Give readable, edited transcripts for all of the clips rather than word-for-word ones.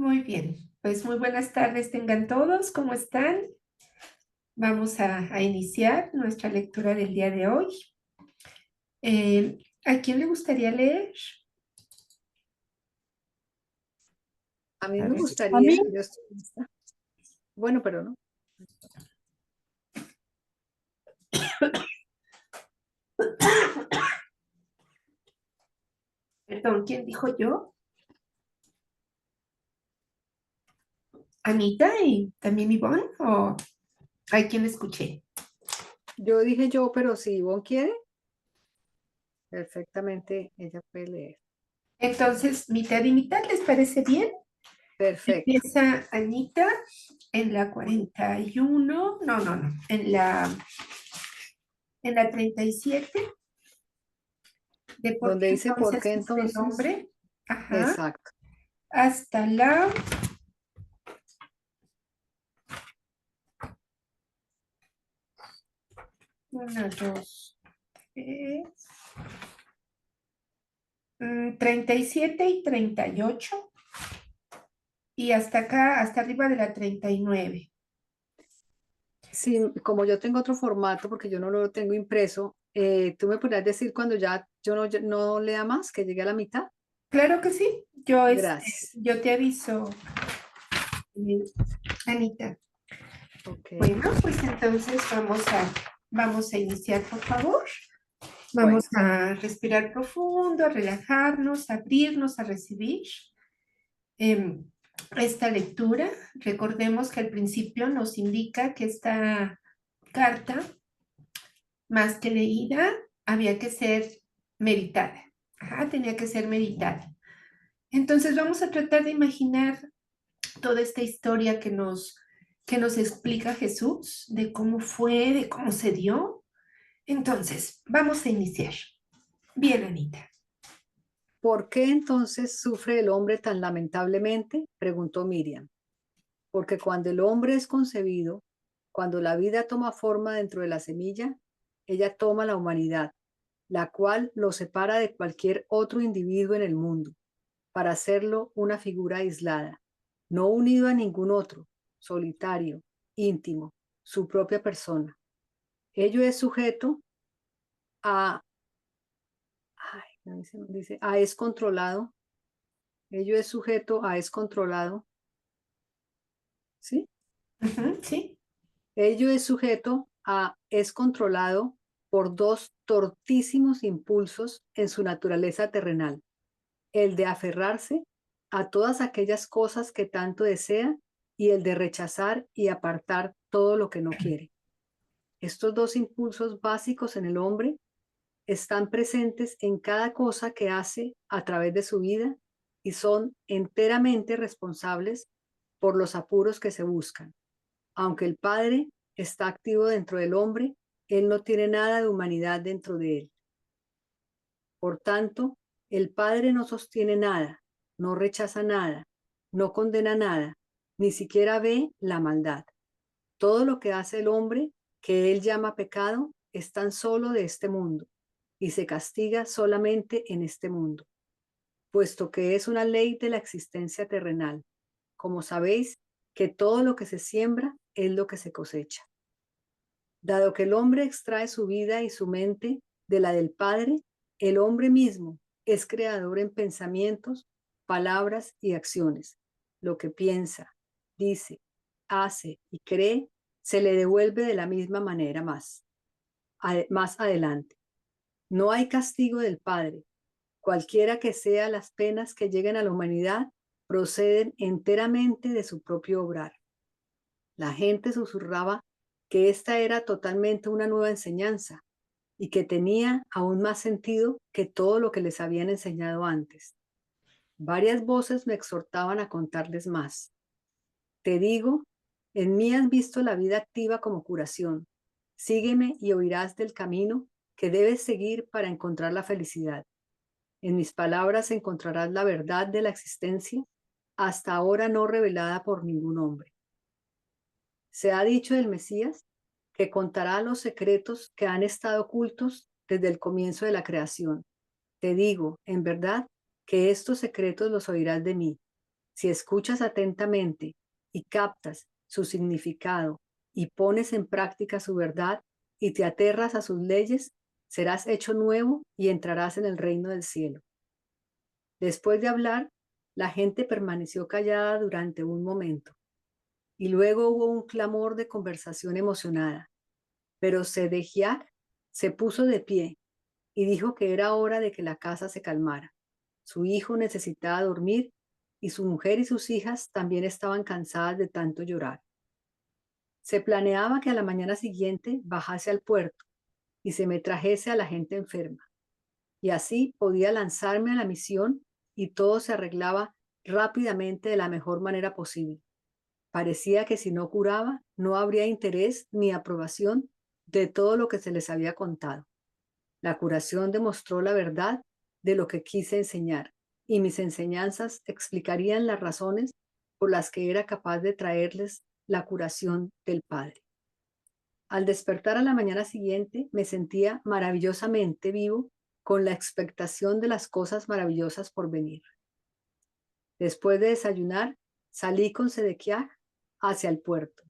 Muy bien, pues muy buenas tardes tengan todos, ¿cómo están? Vamos a iniciar nuestra lectura del día de hoy. ¿A quién le gustaría leer? A mí A me ver. A mí, gustaría, yo estoy lista. Bueno, pero no. Perdón, ¿quién dijo yo? ¿Anita y también Ivonne? ¿O hay quien escuché? Yo dije yo, pero si Ivonne quiere, perfectamente ella puede leer. Entonces, mitad y mitad, ¿les parece bien? Perfecto. Empieza Anita en la 41, no, en la 37, de por Donde qué dice por entonces qué sufre el entonces, hombre. Ajá. exacto. Hasta la 37 y 38 y hasta acá, hasta arriba de la 39. Sí, como yo tengo otro formato, porque yo no lo tengo impreso, tú me podrías decir cuando ya yo no lea más, que llegue a la mitad. Claro que sí, yo, Gracias. yo te aviso, eh, Anita. Ok. Bueno, pues entonces vamos a iniciar, por favor. Vamos Bueno, a respirar profundo, a relajarnos, a abrirnos a recibir em, esta lectura. Recordemos que al principio nos indica que esta carta, más que leída, había que ser meditada. Ajá, tenía que ser meditada. Entonces vamos a tratar de imaginar toda esta historia que nos explica Jesús, de cómo fue, de cómo se dio. Entonces, vamos a iniciar. Bien, Anita. ¿por qué entonces sufre el hombre tan lamentablemente? Preguntó Miriam. Porque cuando el hombre es concebido, cuando la vida toma forma dentro de la semilla, ella toma la humanidad, la cual lo separa de cualquier otro individuo en el mundo, para hacerlo una figura aislada, no unido a ningún otro, solitario, íntimo, su propia persona. Ello es sujeto a, no dice, a es controlado, ello es sujeto a es controlado, ¿sí? Ujú, sí. Ello es sujeto a, es controlado por dos tortísimos impulsos en su naturaleza terrenal, el de aferrarse a todas aquellas cosas que tanto desea y el de rechazar y apartar todo lo que no quiere. Estos dos impulsos básicos en el hombre están presentes en cada cosa que hace a través de su vida y son enteramente responsables por los apuros que se buscan. Aunque el Padre está activo dentro del hombre, él no tiene nada de humanidad dentro de él. Por tanto, el Padre no sostiene nada, no rechaza nada, no condena nada, ni siquiera ve la maldad. Todo lo que hace el hombre, que él llama pecado, es tan solo de este mundo y se castiga solamente en este mundo, puesto que es una ley de la existencia terrenal. Como sabéis, que todo lo que se siembra es lo que se cosecha. Dado que el hombre extrae su vida y su mente de la del Padre, el hombre mismo es creador en pensamientos, palabras y acciones. Lo que piensa, dice, hace y cree se le devuelve de la misma manera más adelante. No hay castigo del Padre. Cualquiera que sean las penas que lleguen a la humanidad, proceden enteramente de su propio obrar. La gente susurraba que esta era totalmente una nueva enseñanza y que tenía aún más sentido que todo lo que les habían enseñado antes. Varias voces me exhortaban a contarles más. Te digo, en mí has visto la vida activa como curación. Sígueme y oirás del camino que debes seguir para encontrar la felicidad. En mis palabras encontrarás la verdad de la existencia, hasta ahora no revelada por ningún hombre. Se ha dicho del Mesías que contará los secretos que han estado ocultos desde el comienzo de la creación. Te digo, en verdad, que estos secretos los oirás de mí. Si escuchas atentamente y captas su significado y pones en práctica su verdad y te aterras a sus leyes, serás hecho nuevo y entrarás en el reino del cielo. Después de hablar, la gente permaneció callada durante un momento y luego hubo un clamor de conversación emocionada. Pero Sedequiah se puso de pie y dijo que era hora de que la casa se calmara. Su hijo necesitaba dormir y su mujer y sus hijas también estaban cansadas de tanto llorar. Se planeaba que a la mañana siguiente bajase al puerto y se me trajese a la gente enferma. Y así podía lanzarme a la misión y todo se arreglaba rápidamente de la mejor manera posible. Parecía que si no curaba, no habría interés ni aprobación de todo lo que se les había contado. La curación demostró la verdad de lo que quise enseñar, y mis enseñanzas explicarían las razones por las que era capaz de traerles la curación del Padre. Al despertar a la mañana siguiente, me sentía maravillosamente vivo con la expectación de las cosas maravillosas por venir. Después de desayunar, salí con Sedequiah hacia el puerto,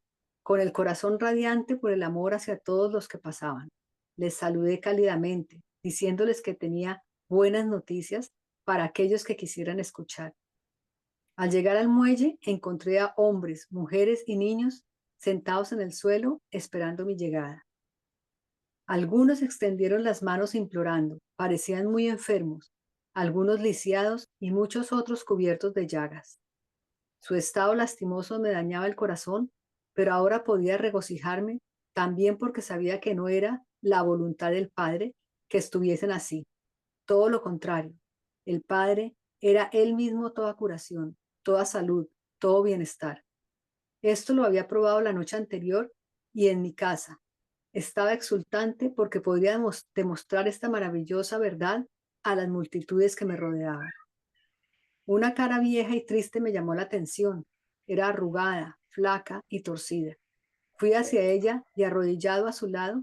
con el corazón radiante por el amor hacia todos los que pasaban. Les saludé cálidamente, diciéndoles que tenía buenas noticias para aquellos que quisieran escuchar. Al llegar al muelle, encontré a hombres, mujeres y niños sentados en el suelo esperando mi llegada. Algunos extendieron las manos implorando, parecían muy enfermos, algunos lisiados y muchos otros cubiertos de llagas. Su estado lastimoso me dañaba el corazón, pero ahora podía regocijarme también porque sabía que no era la voluntad del Padre que estuviesen así. Todo lo contrario, el Padre era Él mismo toda curación, toda salud, todo bienestar. Esto lo había probado la noche anterior y en mi casa. Estaba exultante porque podía demostrar esta maravillosa verdad a las multitudes que me rodeaban. Una cara vieja y triste me llamó la atención. Era arrugada, flaca y torcida. Fui hacia ella y arrodillado a su lado,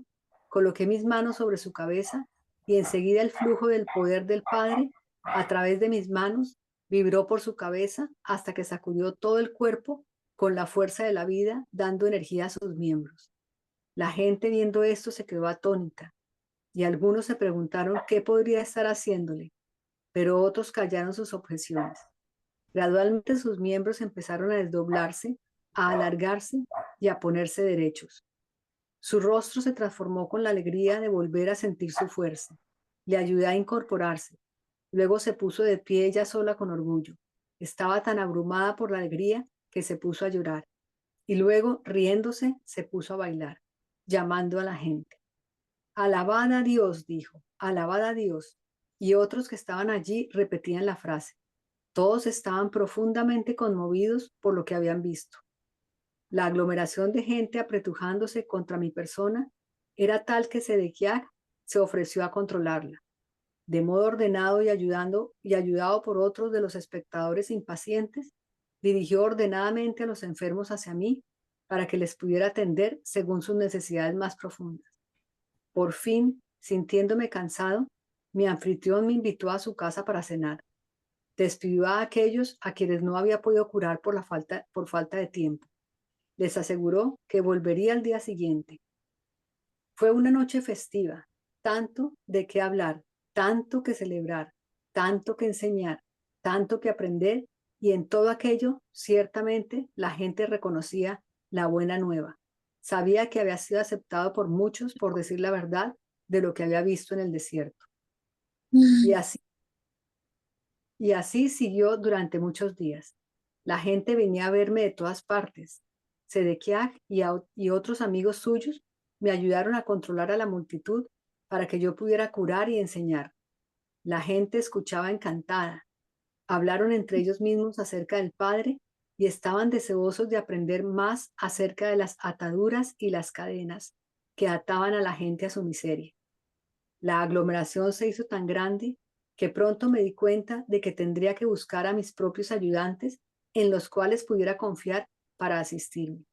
coloqué mis manos sobre su cabeza y enseguida el flujo del poder del Padre a través de mis manos vibró por su cabeza hasta que sacudió todo el cuerpo con la fuerza de la vida, dando energía a sus miembros. La gente viendo esto se quedó atónita y algunos se preguntaron qué podría estar haciéndole, pero otros callaron sus objeciones. Gradualmente sus miembros empezaron a desdoblarse, a alargarse y a ponerse derechos. Su rostro se transformó con la alegría de volver a sentir su fuerza. Le ayudé a incorporarse. Luego se puso de pie ella sola con orgullo. Estaba tan abrumada por la alegría que se puso a llorar. Y luego, riéndose, se puso a bailar, llamando a la gente. Alabad a Dios, dijo, alabad a Dios. Y otros que estaban allí repetían la frase. Todos estaban profundamente conmovidos por lo que habían visto. La aglomeración de gente apretujándose contra mi persona era tal que Sedequiah se ofreció a controlarla. De modo ordenado y ayudado por otros de los espectadores impacientes, dirigió ordenadamente a los enfermos hacia mí para que les pudiera atender según sus necesidades más profundas. Por fin, sintiéndome cansado, mi anfitrión me invitó a su casa para cenar. Despidió a aquellos a quienes no había podido curar por falta de tiempo. Les aseguró que volvería al día siguiente. Fue una noche festiva, tanto de qué hablar, tanto que celebrar, tanto que enseñar, tanto que aprender, y en todo aquello, ciertamente, la gente reconocía la buena nueva. Sabía que había sido aceptado por muchos por decir la verdad de lo que había visto en el desierto. Y así Y así siguió durante muchos días. La gente venía a verme de todas partes. Sedequiah y otros amigos suyos me ayudaron a controlar a la multitud para que yo pudiera curar y enseñar. La gente escuchaba encantada. Hablaron entre ellos mismos acerca del Padre y estaban deseosos de aprender más acerca de las ataduras y las cadenas que ataban a la gente a su miseria. La aglomeración se hizo tan grande que pronto me di cuenta de que tendría que buscar a mis propios ayudantes en los cuales pudiera confiar para asistirme.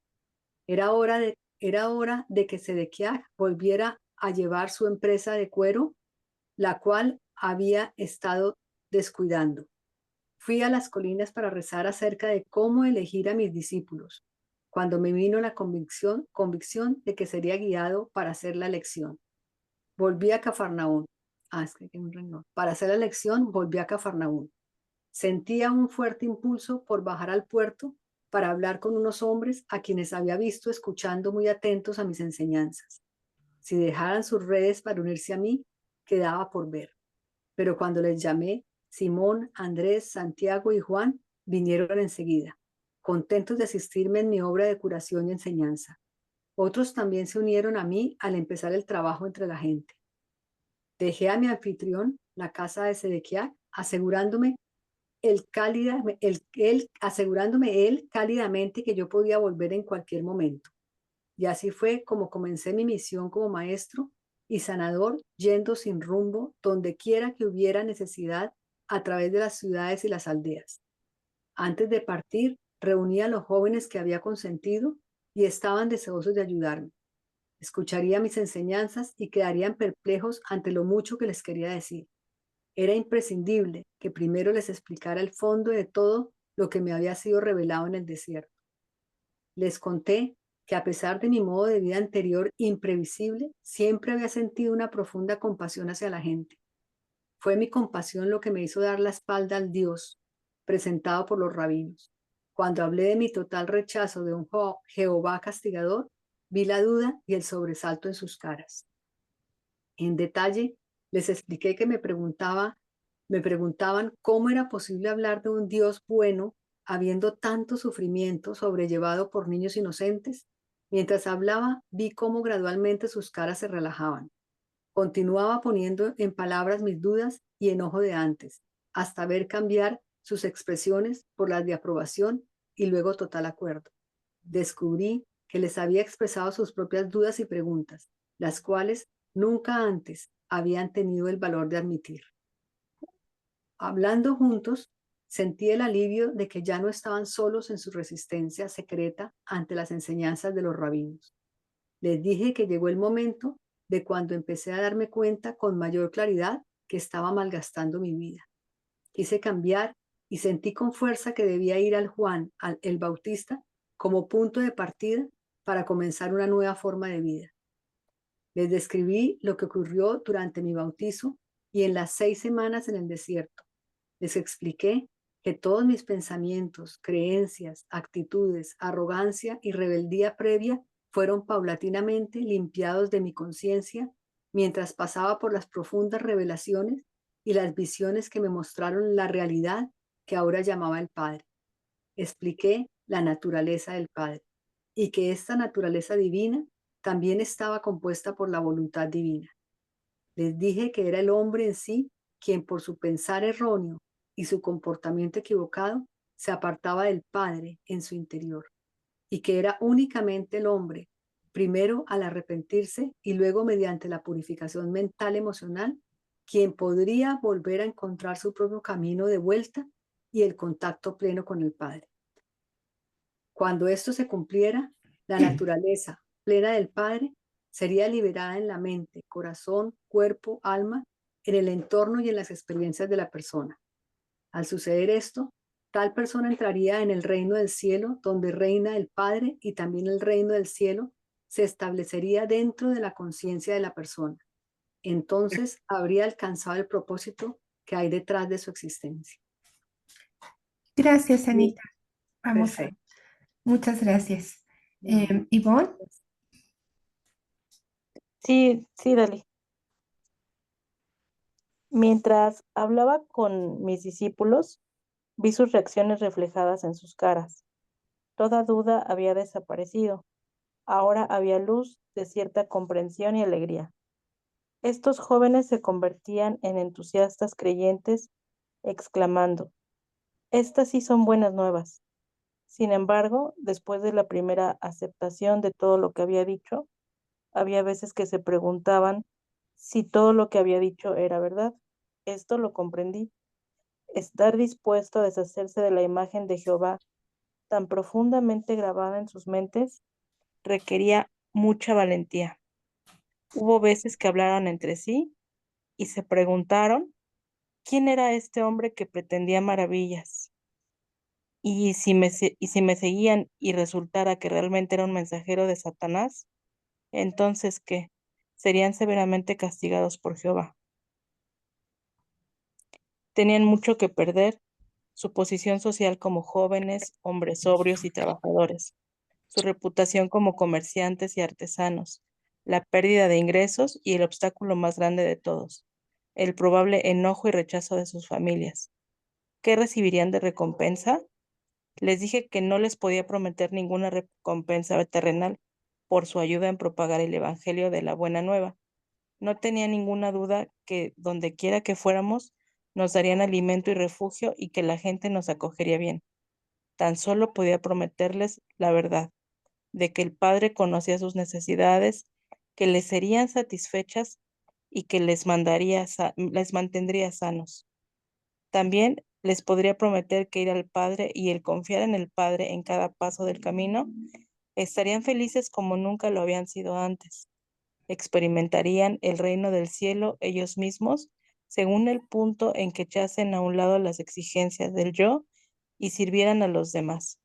Era hora de que Sedequiah volviera a llevar su empresa de cuero, la cual había estado descuidando. Fui a las colinas para rezar acerca de cómo elegir a mis discípulos, cuando me vino la convicción de que sería guiado para hacer la elección. Volví a Cafarnaún. Es que aquí hay un renglón. Para hacer la elección, volví a Cafarnaún. Sentía un fuerte impulso por bajar al puerto para hablar con unos hombres a quienes había visto escuchando muy atentos a mis enseñanzas. Si dejaran sus redes para unirse a mí, quedaba por ver. Pero cuando les llamé, Simón, Andrés, Santiago y Juan vinieron enseguida, contentos de asistirme en mi obra de curación y enseñanza. Otros también se unieron a mí al empezar el trabajo entre la gente. Dejé a mi anfitrión, la casa de Sedequiá, asegurándome él cálidamente que yo podía volver en cualquier momento. Y así fue como comencé mi misión como maestro y sanador, yendo sin rumbo donde quiera que hubiera necesidad a través de las ciudades y las aldeas. Antes de partir, reuní a los jóvenes que había consentido y estaban deseosos de ayudarme. Escucharía mis enseñanzas y quedarían perplejos ante lo mucho que les quería decir. Era imprescindible que primero les explicara el fondo de todo lo que me había sido revelado en el desierto. Les conté que a pesar de mi modo de vida anterior imprevisible, siempre había sentido una profunda compasión hacia la gente. Fue mi compasión lo que me hizo dar la espalda al Dios presentado por los rabinos. Cuando hablé de mi total rechazo de un Jehová castigador, vi la duda y el sobresalto en sus caras. En detalle, les expliqué que me preguntaban cómo era posible hablar de un Dios bueno habiendo tanto sufrimiento sobrellevado por niños inocentes. Mientras hablaba, vi cómo gradualmente sus caras se relajaban. Continuaba poniendo en palabras mis dudas y enojo de antes, hasta ver cambiar sus expresiones por las de aprobación y luego total acuerdo. Descubrí que les había expresado sus propias dudas y preguntas, las cuales nunca antes habían tenido el valor de admitir. Hablando juntos, sentí el alivio de que ya no estaban solos en su resistencia secreta ante las enseñanzas de los rabinos. Les dije que llegó el momento de cuando empecé a darme cuenta con mayor claridad que estaba malgastando mi vida. Quise cambiar y sentí con fuerza que debía ir al Juan, el Bautista, como punto de partida para comenzar una nueva forma de vida. Les describí lo que ocurrió durante mi bautizo y en las 6 semanas en el desierto. Les expliqué que todos mis pensamientos, creencias, actitudes, arrogancia y rebeldía previa fueron paulatinamente limpiados de mi conciencia mientras pasaba por las profundas revelaciones y las visiones que me mostraron la realidad que ahora llamaba el Padre. Expliqué la naturaleza del Padre y que esta naturaleza divina también estaba compuesta por la voluntad divina. Les dije que era el hombre en sí quien por su pensar erróneo y su comportamiento equivocado se apartaba del Padre en su interior y que era únicamente el hombre, primero al arrepentirse y luego mediante la purificación mental emocional, quien podría volver a encontrar su propio camino de vuelta y el contacto pleno con el Padre. Cuando esto se cumpliera, la naturaleza plena del Padre sería liberada en la mente, corazón, cuerpo, alma, en el entorno y en las experiencias de la persona. Al suceder esto, tal persona entraría en el reino del cielo, donde reina el Padre, y también el reino del cielo se establecería dentro de la conciencia de la persona. Entonces habría alcanzado el propósito que hay detrás de su existencia. Gracias, Sí, Anita. Vamos a... perfecto. Muchas gracias. No. Ivonne. Sí, sí, dale. Mientras hablaba con mis discípulos, vi sus reacciones reflejadas en sus caras. Toda duda había desaparecido. Ahora había luz de cierta comprensión y alegría. Estos jóvenes se convertían en entusiastas creyentes, exclamando, estas sí son buenas nuevas. Sin embargo, después de la primera aceptación de todo lo que había dicho, había veces que se preguntaban si todo lo que había dicho era verdad. Esto lo comprendí. Estar dispuesto a deshacerse de la imagen de Jehová tan profundamente grabada en sus mentes requería mucha valentía. Hubo veces que hablaron entre sí y se preguntaron ¿Quién era este hombre que pretendía maravillas? Y si me seguían y resultara que realmente era un mensajero de Satanás, entonces ¿qué? Serían severamente castigados por Jehová. Tenían mucho que perder, su posición social como jóvenes, hombres sobrios y trabajadores, su reputación como comerciantes y artesanos, la pérdida de ingresos y el obstáculo más grande de todos, el probable enojo y rechazo de sus familias. ¿Qué recibirían de recompensa? Les dije que no les podía prometer ninguna recompensa terrenal por su ayuda en propagar el Evangelio de la Buena Nueva. No tenía ninguna duda que donde quiera que fuéramos, nos darían alimento y refugio y que la gente nos acogería bien. Tan solo podía prometerles la verdad, de que el Padre conocía sus necesidades, que les serían satisfechas y que les mantendría sanos. También les podría prometer que ir al Padre y el confiar en el Padre en cada paso del camino, estarían felices como nunca lo habían sido antes. Experimentarían el reino del cielo ellos mismos, según el punto en que echasen a un lado las exigencias del yo y sirvieran a los demás.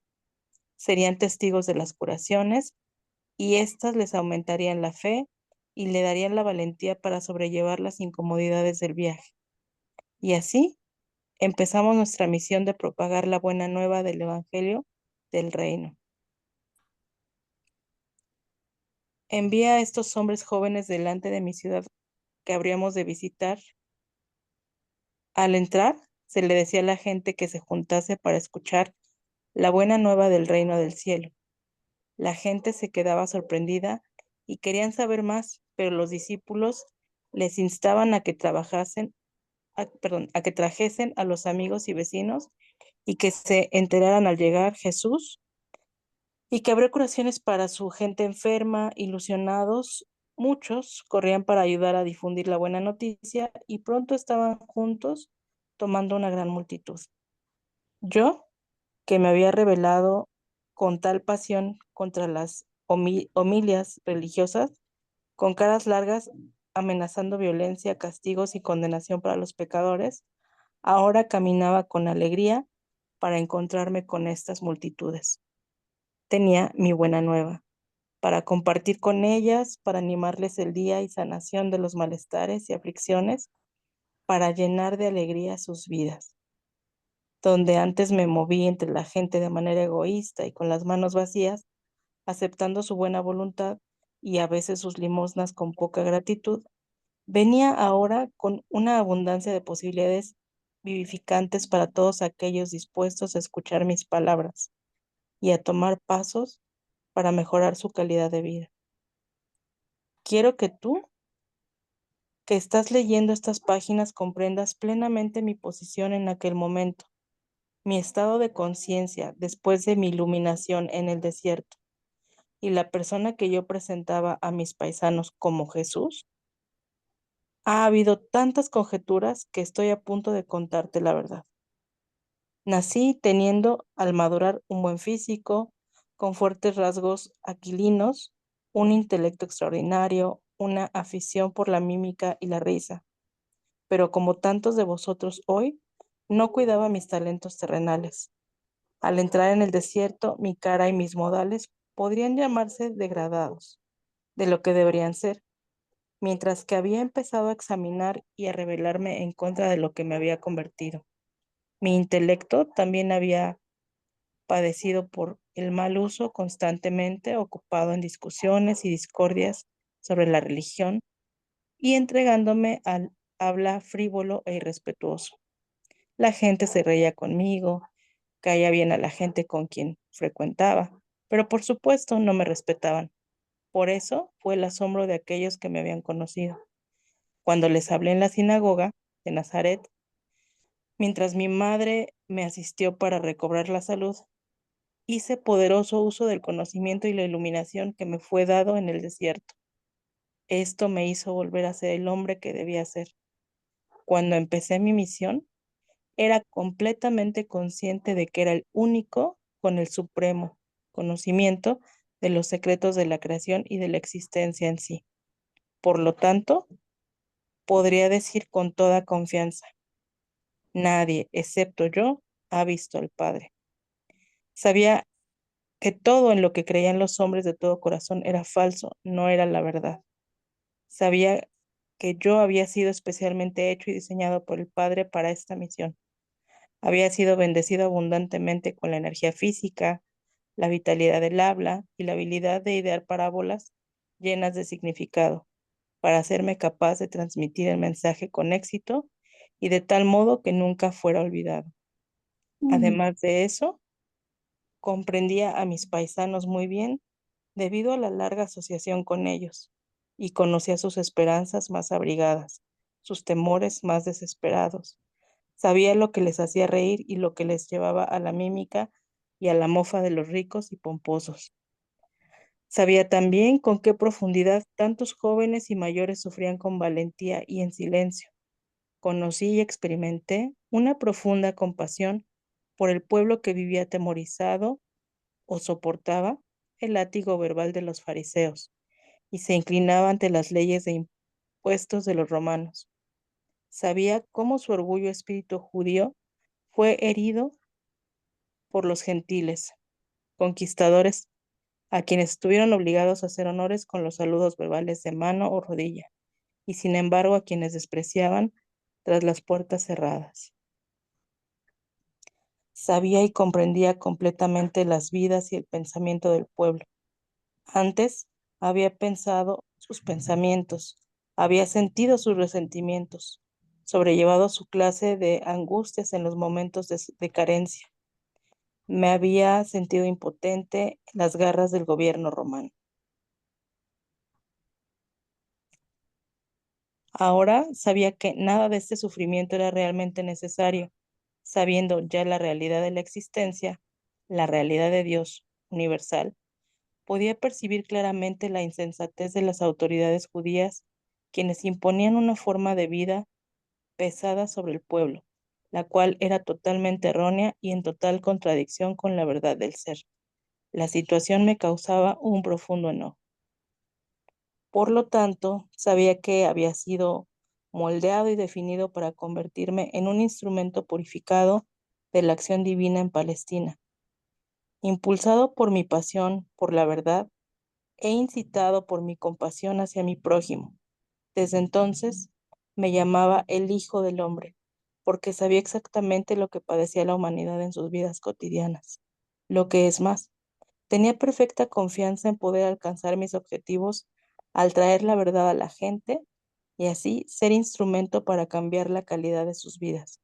Serían testigos de las curaciones y éstas les aumentarían la fe y le darían la valentía para sobrellevar las incomodidades del viaje. Y así empezamos nuestra misión de propagar la buena nueva del Evangelio del Reino. Envía a estos hombres jóvenes delante de mi ciudad que habríamos de visitar. Al entrar, se le decía a la gente que se juntase para escuchar la buena nueva del reino del cielo. La gente se quedaba sorprendida y querían saber más, pero los discípulos les instaban a que a que trajesen a los amigos y vecinos y que se enteraran al llegar Jesús y que habría curaciones para su gente enferma, ilusionados. Muchos corrían para ayudar a difundir la buena noticia y pronto estaban juntos tomando una gran multitud. Yo, que me había rebelado con tal pasión contra las homilias religiosas, con caras largas, amenazando violencia, castigos y condenación para los pecadores, ahora caminaba con alegría para encontrarme con estas multitudes. Tenía mi buena nueva para compartir con ellas, para animarles el día y sanación de los malestares y aflicciones, para llenar de alegría sus vidas. Donde antes me moví entre la gente de manera egoísta y con las manos vacías, aceptando su buena voluntad y a veces sus limosnas con poca gratitud, venía ahora con una abundancia de posibilidades vivificantes para todos aquellos dispuestos a escuchar mis palabras y a tomar pasos para mejorar su calidad de vida. Quiero que tú, que estás leyendo estas páginas, comprendas plenamente mi posición en aquel momento, mi estado de conciencia después de mi iluminación en el desierto y la persona que yo presentaba a mis paisanos como Jesús. Ha habido tantas conjeturas que estoy a punto de contarte la verdad. Nací teniendo al madurar un buen físico, con fuertes rasgos aquilinos, un intelecto extraordinario, una afición por la mímica y la risa. Pero como tantos de vosotros hoy, no cuidaba mis talentos terrenales. Al entrar en el desierto, mi cara y mis modales podrían llamarse degradados de lo que deberían ser, mientras que había empezado a examinar y a rebelarme en contra de lo que me había convertido. Mi intelecto también había padecido por el mal uso constantemente ocupado en discusiones y discordias sobre la religión y entregándome al habla frívolo e irrespetuoso. La gente se reía conmigo, caía bien a la gente con quien frecuentaba, pero por supuesto no me respetaban. Por eso fue el asombro de aquellos que me habían conocido. Cuando les hablé en la sinagoga de Nazaret, mientras mi madre me asistió para recobrar la salud, hice poderoso uso del conocimiento y la iluminación que me fue dado en el desierto. Esto me hizo volver a ser el hombre que debía ser. Cuando empecé mi misión, era completamente consciente de que era el único con el supremo conocimiento de los secretos de la creación y de la existencia en sí. Por lo tanto, podría decir con toda confianza, Nadie, excepto yo, ha visto al Padre. Sabía que todo en lo que creían los hombres de todo corazón era falso, no era la verdad. Sabía que yo había sido especialmente hecho y diseñado por el Padre para esta misión. Había sido bendecido abundantemente con la energía física, la vitalidad del habla y la habilidad de idear parábolas llenas de significado, para hacerme capaz de transmitir el mensaje con éxito y de tal modo que nunca fuera olvidado. Además de eso, comprendía a mis paisanos muy bien debido a la larga asociación con ellos, y conocía sus esperanzas más abrigadas, sus temores más desesperados. Sabía lo que les hacía reír y lo que les llevaba a la mímica y a la mofa de los ricos y pomposos. Sabía también con qué profundidad tantos jóvenes y mayores sufrían con valentía y en silencio. Conocí y experimenté una profunda compasión por el pueblo que vivía atemorizado o soportaba el látigo verbal de los fariseos y se inclinaba ante las leyes de impuestos de los romanos. Sabía cómo su orgullo espíritu judío fue herido por los gentiles, conquistadores, a quienes estuvieron obligados a hacer honores con los saludos verbales de mano o rodilla, y sin embargo a quienes despreciaban tras las puertas cerradas. Sabía y comprendía completamente las vidas y el pensamiento del pueblo. Antes había pensado sus pensamientos, había sentido sus resentimientos, sobrellevado su clase de angustias en los momentos de carencia. Me había sentido impotente en las garras del gobierno romano. Ahora sabía que nada de este sufrimiento era realmente necesario, sabiendo ya la realidad de la existencia, la realidad de Dios universal. Podía percibir claramente la insensatez de las autoridades judías, quienes imponían una forma de vida pesada sobre el pueblo, la cual era totalmente errónea y en total contradicción con la verdad del ser. La situación me causaba un profundo enojo. Por lo tanto, sabía que había sido moldeado y definido para convertirme en un instrumento purificado de la acción divina en Palestina. Impulsado por mi pasión por la verdad, e incitado por mi compasión hacia mi prójimo. Desde entonces me llamaba el Hijo del Hombre, porque sabía exactamente lo que padecía la humanidad en sus vidas cotidianas. Lo que es más, tenía perfecta confianza en poder alcanzar mis objetivos al traer la verdad a la gente y así ser instrumento para cambiar la calidad de sus vidas.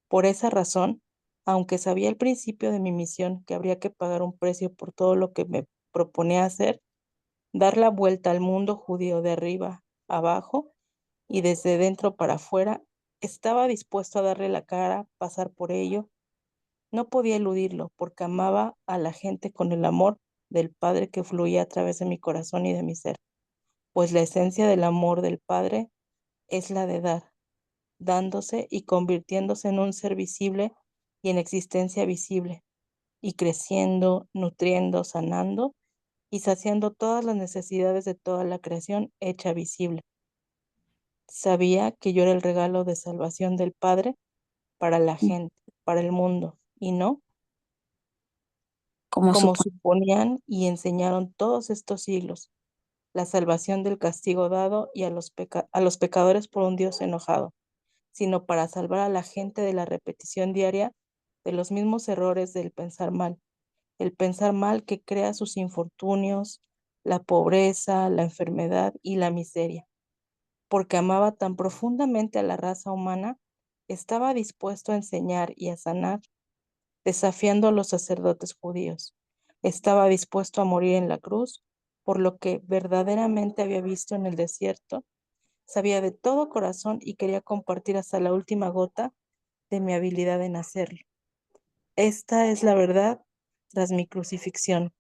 Por esa razón, aunque sabía al principio de mi misión que habría que pagar un precio por todo lo que me proponía hacer, dar la vuelta al mundo judío de arriba abajo y desde dentro para afuera, estaba dispuesto a darle la cara, pasar por ello. No podía eludirlo porque amaba a la gente con el amor del Padre que fluía a través de mi corazón y de mi ser, pues la esencia del amor del Padre es la de dar, dándose y convirtiéndose en un ser visible y en existencia visible, y creciendo, nutriendo, sanando y saciando todas las necesidades de toda la creación hecha visible. Sabía que yo era el regalo de salvación del Padre para la gente, para el mundo, y no como como supone. suponían y enseñaron todos estos siglos, la salvación del castigo dado y a los pecadores por un Dios enojado, sino para salvar a la gente de la repetición diaria de los mismos errores del pensar mal, el pensar mal que crea sus infortunios, la pobreza, la enfermedad y la miseria. Porque amaba tan profundamente a la raza humana, estaba dispuesto a enseñar y a sanar, desafiando a los sacerdotes judíos. Estaba dispuesto a morir en la cruz por lo que verdaderamente había visto en el desierto. Sabía de todo corazón y quería compartir hasta la última gota de mi habilidad en hacerlo. Esta es la verdad tras mi crucifixión,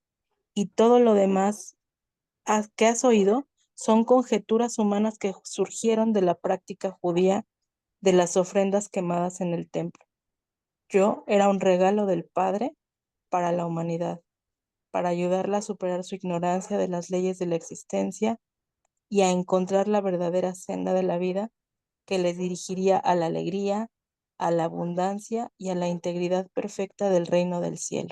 y todo lo demás que has oído son conjeturas humanas que surgieron de la práctica judía de las ofrendas quemadas en el templo. Yo era un regalo del Padre para la humanidad, para ayudarla a superar su ignorancia de las leyes de la existencia y a encontrar la verdadera senda de la vida que les dirigiría a la alegría, a la abundancia y a la integridad perfecta del reino del cielo.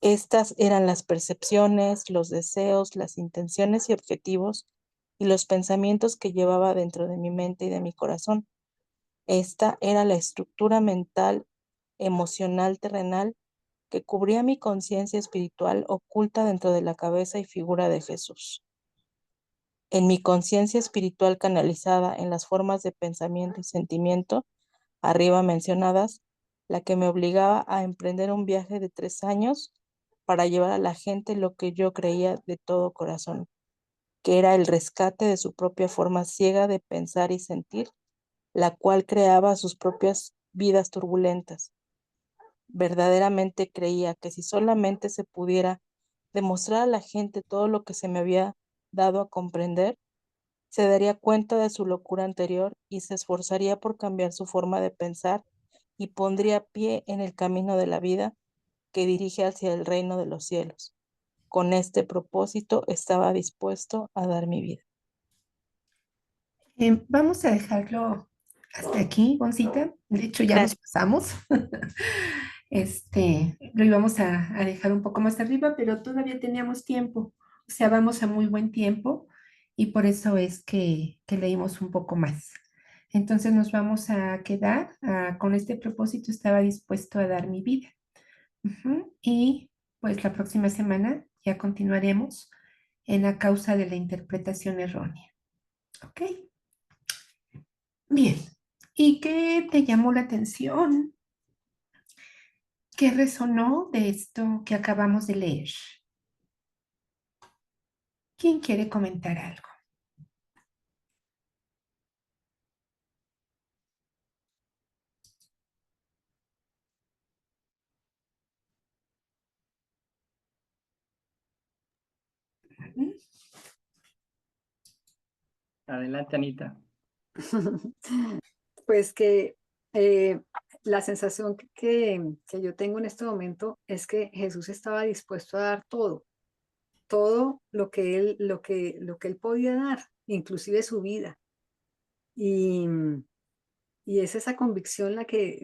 Estas eran las percepciones, los deseos, las intenciones y objetivos y los pensamientos que llevaba dentro de mi mente y de mi corazón. Esta era la estructura mental, emocional, terrenal que cubría mi conciencia espiritual oculta dentro de la cabeza y figura de Jesús. En mi conciencia espiritual canalizada en las formas de pensamiento y sentimiento arriba mencionadas, la que me obligaba a emprender un viaje de 3 años para llevar a la gente lo que yo creía de todo corazón, que era el rescate de su propia forma ciega de pensar y sentir, la cual creaba sus propias vidas turbulentas. Verdaderamente creía que si solamente se pudiera demostrar a la gente todo lo que se me había dado a comprender, se daría cuenta de su locura anterior y se esforzaría por cambiar su forma de pensar y pondría pie en el camino de la vida que dirige hacia el reino de los cielos. Con este propósito estaba dispuesto a dar mi vida. Vamos a dejarlo hasta aquí, Goncita. De hecho, ya nos Gracias. pasamos. Lo íbamos a dejar un poco más arriba, pero todavía teníamos tiempo. O sea, vamos a muy buen tiempo y por eso es que leímos un poco más. Entonces nos vamos a quedar con este propósito, estaba dispuesto a dar mi vida. Y pues la próxima semana ya continuaremos en la causa de la interpretación errónea. ¿Ok? Bien. ¿Y qué te llamó la atención? ¿Qué resonó de esto que acabamos de leer? ¿Quién quiere comentar algo? Adelante, Anita. Pues que la sensación que yo tengo en este momento es que Jesús estaba dispuesto a dar todo lo que él podía dar, inclusive su vida. Y, y es esa convicción la que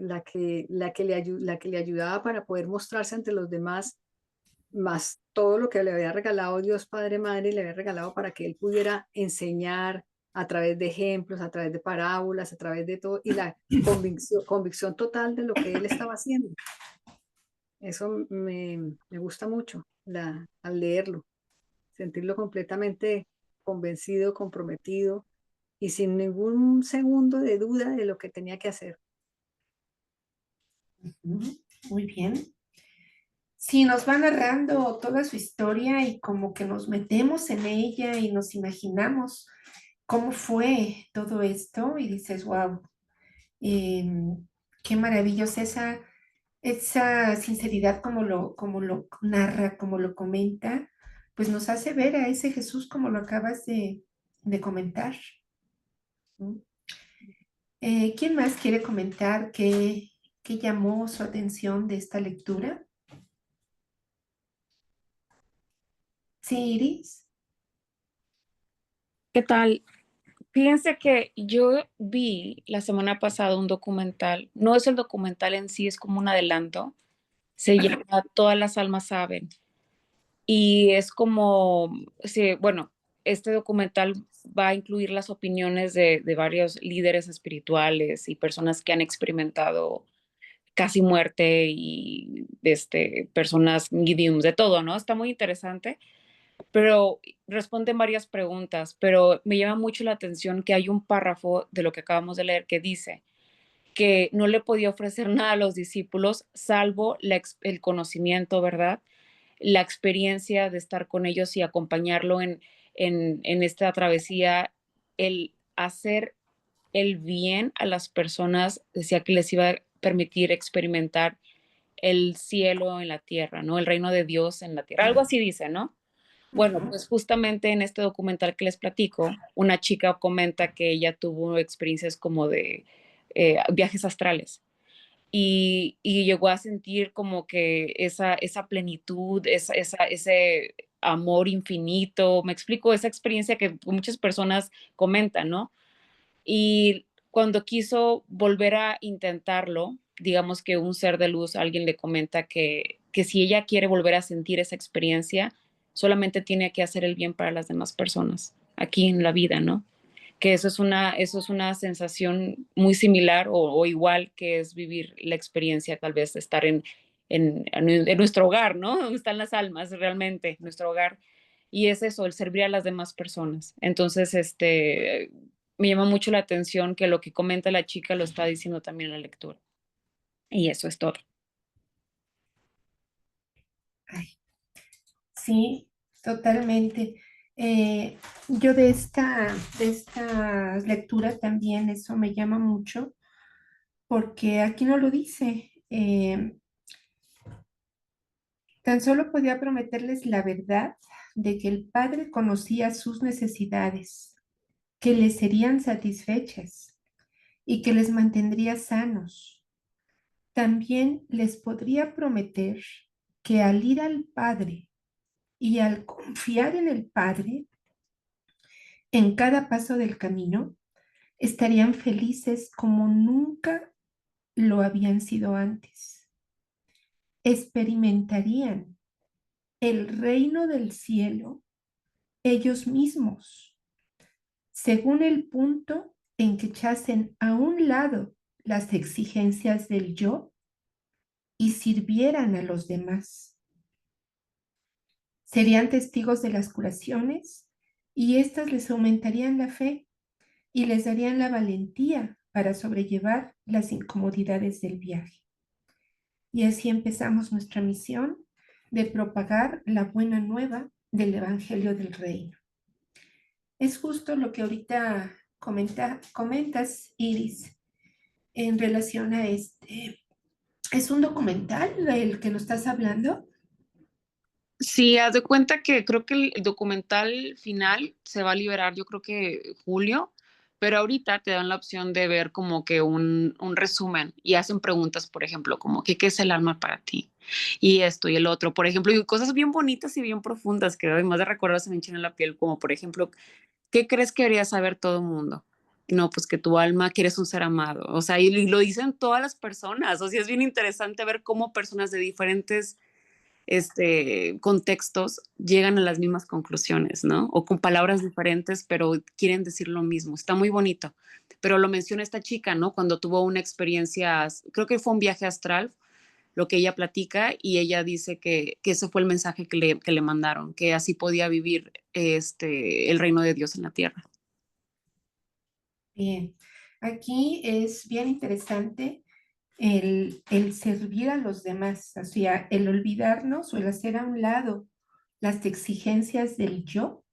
le ayudaba para poder mostrarse ante los demás, más todo lo que le había regalado Dios Padre Madre, le había regalado para que él pudiera enseñar a través de ejemplos, a través de parábolas, a través de todo, y la convicción total de lo que él estaba haciendo. Eso me gusta mucho al leerlo, sentirlo completamente convencido, comprometido y sin ningún segundo de duda de lo que tenía que hacer. Muy bien. Sí, nos va narrando toda su historia y como que nos metemos en ella y nos imaginamos cómo fue todo esto y dices, wow, qué maravillosa esa sinceridad como lo narra, como lo comenta, pues nos hace ver a ese Jesús como lo acabas de comentar. ¿No? ¿Quién más quiere comentar qué llamó su atención de esta lectura? Sí, Iris. ¿Qué tal? Fíjense que yo vi la semana pasada un documental, no es el documental en sí, es como un adelanto, se llama Todas las almas saben, y es como, sí, bueno, este documental va a incluir las opiniones de varios líderes espirituales y personas que han experimentado casi muerte y personas mediums, de todo, ¿no? Está muy interesante, pero responden varias preguntas, pero me llama mucho la atención que hay un párrafo de lo que acabamos de leer que dice que no le podía ofrecer nada a los discípulos salvo el conocimiento, ¿verdad? La experiencia de estar con ellos y acompañarlo en esta travesía, el hacer el bien a las personas, decía que les iba a permitir experimentar el cielo en la tierra, ¿no? El reino de Dios en la tierra. Algo así dice, ¿no? Bueno, pues justamente en este documental que les platico, una chica comenta que ella tuvo experiencias como de viajes astrales y llegó a sentir como que esa plenitud, ese amor infinito, me explico, esa experiencia que muchas personas comentan, ¿no? Y cuando quiso volver a intentarlo, digamos que un ser de luz, alguien le comenta que si ella quiere volver a sentir esa experiencia, solamente tiene que hacer el bien para las demás personas aquí en la vida, ¿no? Que eso es una sensación muy similar o igual que es vivir la experiencia tal vez de estar en nuestro hogar, ¿no? Donde están las almas realmente, nuestro hogar. Y es eso, el servir a las demás personas. Entonces, me llama mucho la atención que lo que comenta la chica lo está diciendo también en la lectura. Y eso es todo. Ay, sí, totalmente. Yo de esta lectura también eso me llama mucho porque aquí no lo dice. Tan solo podía prometerles la verdad de que el Padre conocía sus necesidades, que les serían satisfechas y que les mantendría sanos. También les podría prometer que al ir al Padre y al confiar en el Padre, en cada paso del camino, estarían felices como nunca lo habían sido antes. Experimentarían el reino del cielo ellos mismos, según el punto en que echasen a un lado las exigencias del yo y sirvieran a los demás. Serían testigos de las curaciones y éstas les aumentarían la fe y les darían la valentía para sobrellevar las incomodidades del viaje. Y así empezamos nuestra misión de propagar la buena nueva del Evangelio del Reino. Es justo lo que ahorita comentas, Iris, en relación a este. ¿Es un documental del que nos estás hablando? Sí, haz de cuenta que creo que el documental final se va a liberar, yo creo que julio, pero ahorita te dan la opción de ver como que un resumen y hacen preguntas, por ejemplo, como que qué es el alma para ti y esto y el otro, por ejemplo, y cosas bien bonitas y bien profundas que además de recordar se me enchinan la piel, como por ejemplo, ¿qué crees que debería saber todo el mundo? No, pues que tu alma quieres un ser amado, o sea, y lo dicen todas las personas, o sea, es bien interesante ver cómo personas de diferentes contextos llegan a las mismas conclusiones, ¿no? O con palabras diferentes, pero quieren decir lo mismo. Está muy bonito. Pero lo menciona esta chica, ¿no? Cuando tuvo una experiencia, creo que fue un viaje astral, lo que ella platica, y ella dice que ese fue el mensaje que le mandaron, que así podía vivir el reino de Dios en la tierra. Bien, aquí es bien interesante el servir a los demás, o sea, el olvidarnos o el hacer a un lado las exigencias del yo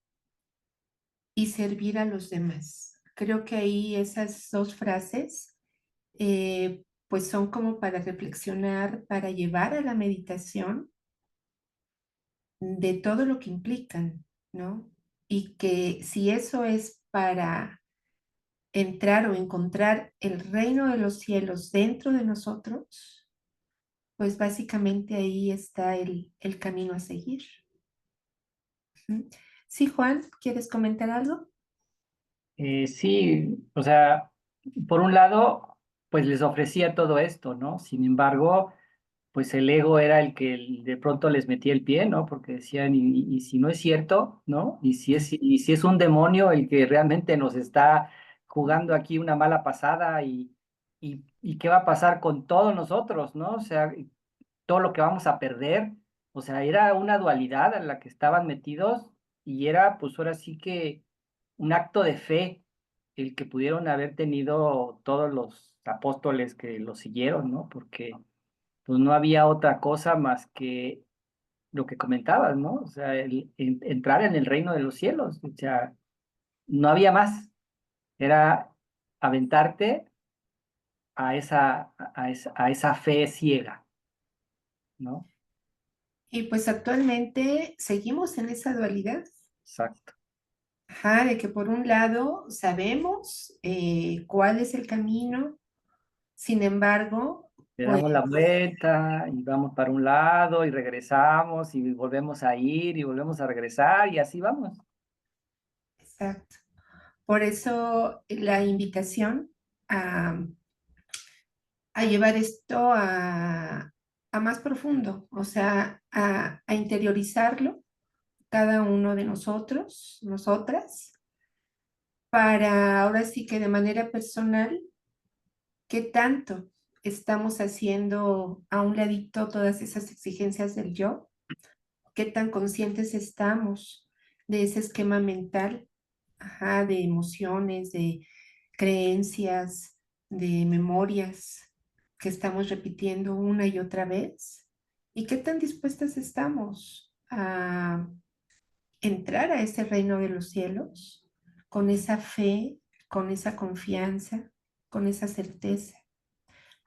y servir a los demás. Creo que ahí esas dos frases pues son como para reflexionar, para llevar a la meditación de todo lo que implican, ¿no? Y que si eso es para entrar o encontrar el reino de los cielos dentro de nosotros, pues básicamente ahí está el camino a seguir. Ujú. Sí, Juan, ¿quieres comentar algo? Sí, o sea, por un lado, pues les ofrecía todo esto, ¿no? Sin embargo, pues el ego era el que de pronto les metía el pie, ¿no? Porque decían, y si no es cierto, ¿no? Y si es un demonio el que realmente nos está jugando aquí una mala pasada y qué va a pasar con todos nosotros, ¿no? O sea, todo lo que vamos a perder, o sea, era una dualidad en la que estaban metidos y era, pues ahora sí que un acto de fe el que pudieron haber tenido todos los apóstoles que lo siguieron, ¿no? Porque pues no había otra cosa más que lo que comentabas, ¿no? O sea, entrar en el reino de los cielos, o sea, no había más, era aventarte a esa fe ciega, ¿no? Y pues actualmente seguimos en esa dualidad. Exacto. Ajá, de que por un lado sabemos cuál es el camino, sin embargo, Le pues damos la vuelta y vamos para un lado y regresamos y volvemos a ir y volvemos a regresar y así vamos. exacto. Por eso la invitación a, a llevar esto a más profundo, o sea, a interiorizarlo cada uno de nosotros, nosotras, para ahora sí que de manera personal, ¿qué tanto estamos haciendo a un ladito todas esas exigencias del yo? ¿Qué tan conscientes estamos de ese esquema mental, ajá, de emociones, de creencias, de memorias que estamos repitiendo una y otra vez? ¿Y qué tan dispuestas estamos a entrar a ese reino de los cielos con esa fe, con esa confianza, con esa certeza?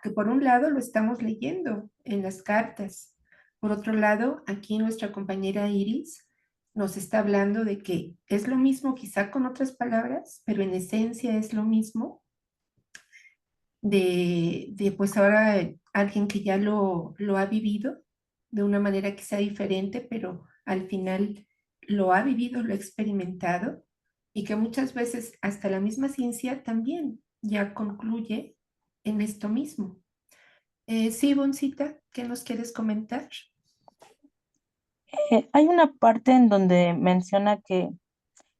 Que por un lado lo estamos leyendo en las cartas, por otro lado, aquí nuestra compañera Iris nos está hablando de que es lo mismo, quizá con otras palabras, pero en esencia es lo mismo, de pues ahora alguien que ya lo ha vivido de una manera quizá diferente, pero al final lo ha vivido, lo ha experimentado, y que muchas veces hasta la misma ciencia también ya concluye en esto mismo. Sí, Boncita, ¿qué nos quieres comentar? Hay una parte en donde menciona que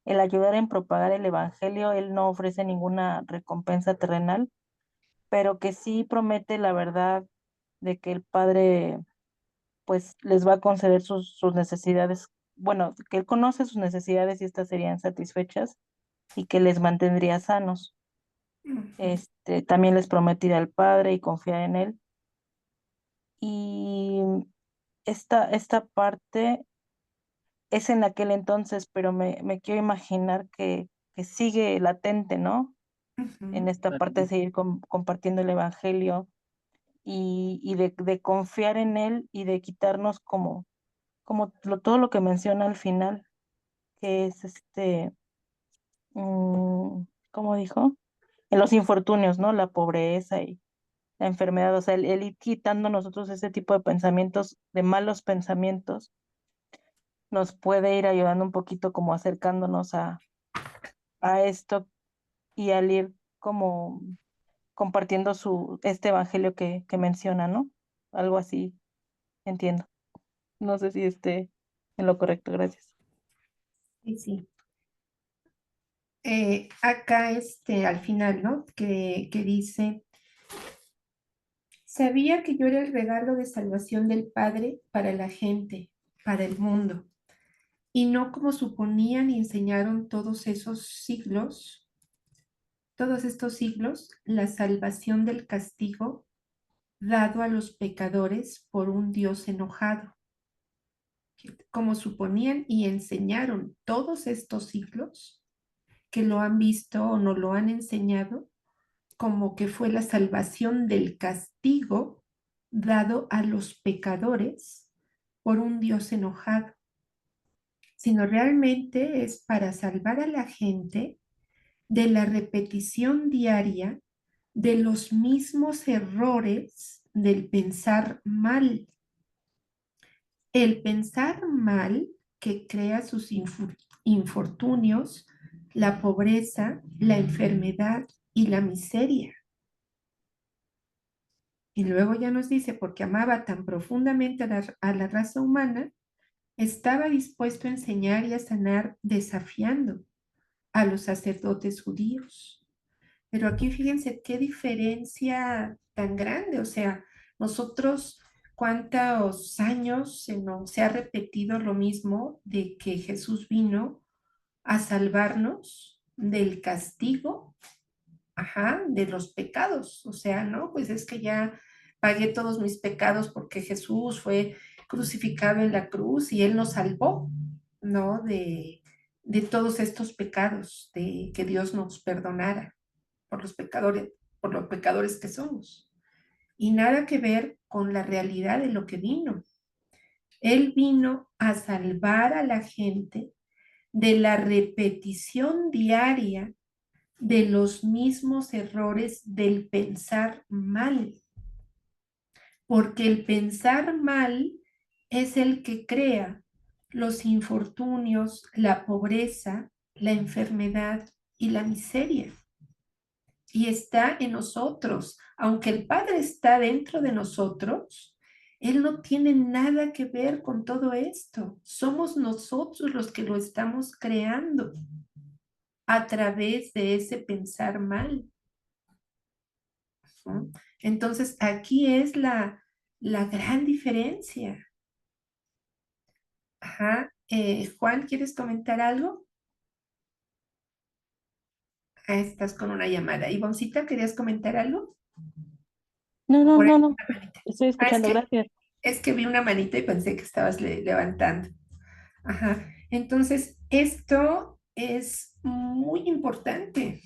el ayudar en propagar el evangelio, él no ofrece ninguna recompensa terrenal, pero que sí promete la verdad de que el Padre pues les va a conceder sus necesidades, bueno, que él conoce sus necesidades y estas serían satisfechas y que les mantendría sanos. También les promete ir al Padre y confiar en él. Y esta parte es en aquel entonces, pero me quiero imaginar que sigue latente, ¿no? En esta parte de seguir compartiendo el Evangelio y de confiar en Él y de quitarnos todo lo que menciona al final, que es ¿cómo dijo? En los infortunios, ¿no? La pobreza y la enfermedad, o sea, el ir quitando nosotros ese tipo de pensamientos, de malos pensamientos, nos puede ir ayudando un poquito como acercándonos a esto y al ir como compartiendo este evangelio que menciona, ¿no? Algo así, entiendo. No sé si esté en lo correcto, gracias. Sí, sí. Acá al final, ¿no? Que dice, sabía que yo era el regalo de salvación del Padre para la gente, para el mundo, y no como suponían y enseñaron todos estos siglos, la salvación del castigo dado a los pecadores por un Dios enojado, como suponían y enseñaron todos estos siglos, que lo han visto o no lo han enseñado, como que fue la salvación del castigo dado a los pecadores por un Dios enojado, sino realmente es para salvar a la gente de la repetición diaria de los mismos errores del pensar mal. El pensar mal que crea sus infortunios, la pobreza, la enfermedad y la miseria. Y luego ya nos dice, porque amaba tan profundamente a la raza humana, estaba dispuesto a enseñar y a sanar desafiando a los sacerdotes judíos. Pero aquí fíjense qué diferencia tan grande, o sea, nosotros cuántos años se ha repetido lo mismo de que Jesús vino a salvarnos del castigo, ajá, de los pecados, o sea, ¿no? Pues es que ya pagué todos mis pecados porque Jesús fue crucificado en la cruz y Él nos salvó, ¿no? De todos estos pecados, de que Dios nos perdonara por los pecadores que somos. Y nada que ver con la realidad de lo que vino. Él vino a salvar a la gente de la repetición diaria de los mismos errores del pensar mal. Porque el pensar mal es el que crea los infortunios, la pobreza, la enfermedad y la miseria. y está en nosotros. Aunque el Padre está dentro de nosotros, Él no tiene nada que ver con todo esto. Somos nosotros los que lo estamos creando a través de ese pensar mal. ¿No? Entonces, aquí es la gran diferencia. Ajá. Juan, ¿quieres comentar algo? Ah, estás con una llamada. Ivoncita, ¿querías comentar algo? No, no, Por ahí no, no. una manita. Estoy Ah, escuchando, gracias. es que vi una manita y pensé que estabas levantando. Ajá. Entonces, esto es muy importante,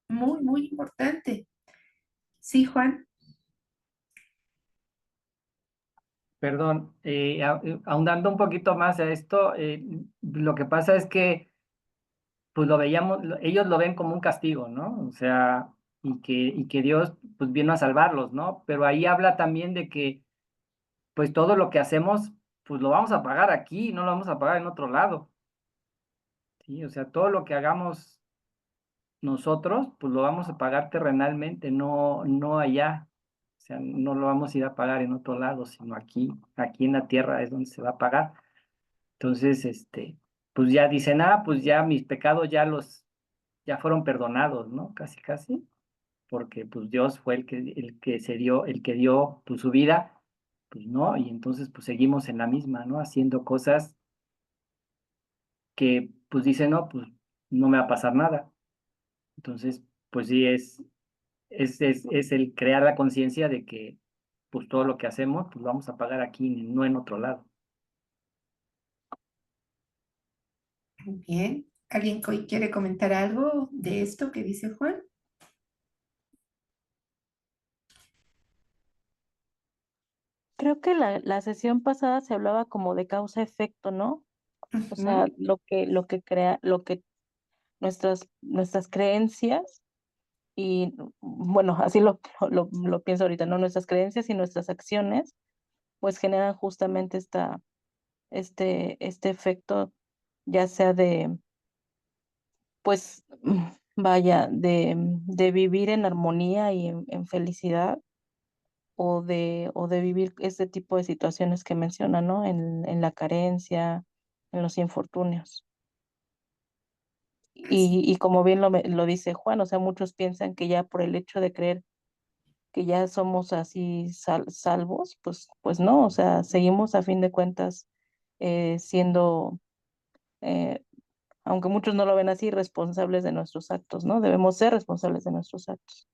muy, muy importante. Sí, Juan. Perdón, ahondando un poquito más a esto, lo que pasa es que pues lo veíamos, ellos lo ven como un castigo, ¿no? O sea, y que Dios pues vino a salvarlos, ¿no? Pero ahí habla también de que pues todo lo que hacemos, pues lo vamos a pagar aquí, no lo vamos a pagar en otro lado, ¿sí? O sea, todo lo que hagamos nosotros, pues lo vamos a pagar terrenalmente, no allá. O sea, no lo vamos a ir a pagar en otro lado, sino aquí en la tierra es donde se va a pagar. Entonces, pues ya dicen, pues ya mis pecados ya fueron perdonados, ¿no? Casi, casi, porque pues Dios fue el que dio pues, su vida, pues no, y entonces pues seguimos en la misma, ¿no? Haciendo cosas que pues dicen, no, pues no me va a pasar nada. Entonces, pues sí, es el crear la conciencia de que pues todo lo que hacemos, pues lo vamos a pagar aquí, no en otro lado. Bien. ¿Alguien hoy quiere comentar algo de esto que dice Juan? Creo que la sesión pasada se hablaba como de causa-efecto, ¿no? O sea, Ujú. lo que crea, lo que nuestras creencias y, bueno, así lo pienso ahorita, ¿no? Nuestras creencias y nuestras acciones, pues generan justamente este efecto, ya sea de, pues, vaya, de vivir en armonía y en felicidad, o de vivir este tipo de situaciones que menciona, ¿no? En la carencia, en los infortunios. Así. Y como bien lo dice Juan, o sea, muchos piensan que ya por el hecho de creer que ya somos así salvos, pues no, o sea, seguimos a fin de cuentas siendo, eh, aunque muchos no lo ven así, responsables de nuestros actos, ¿no? Debemos ser responsables de nuestros actos.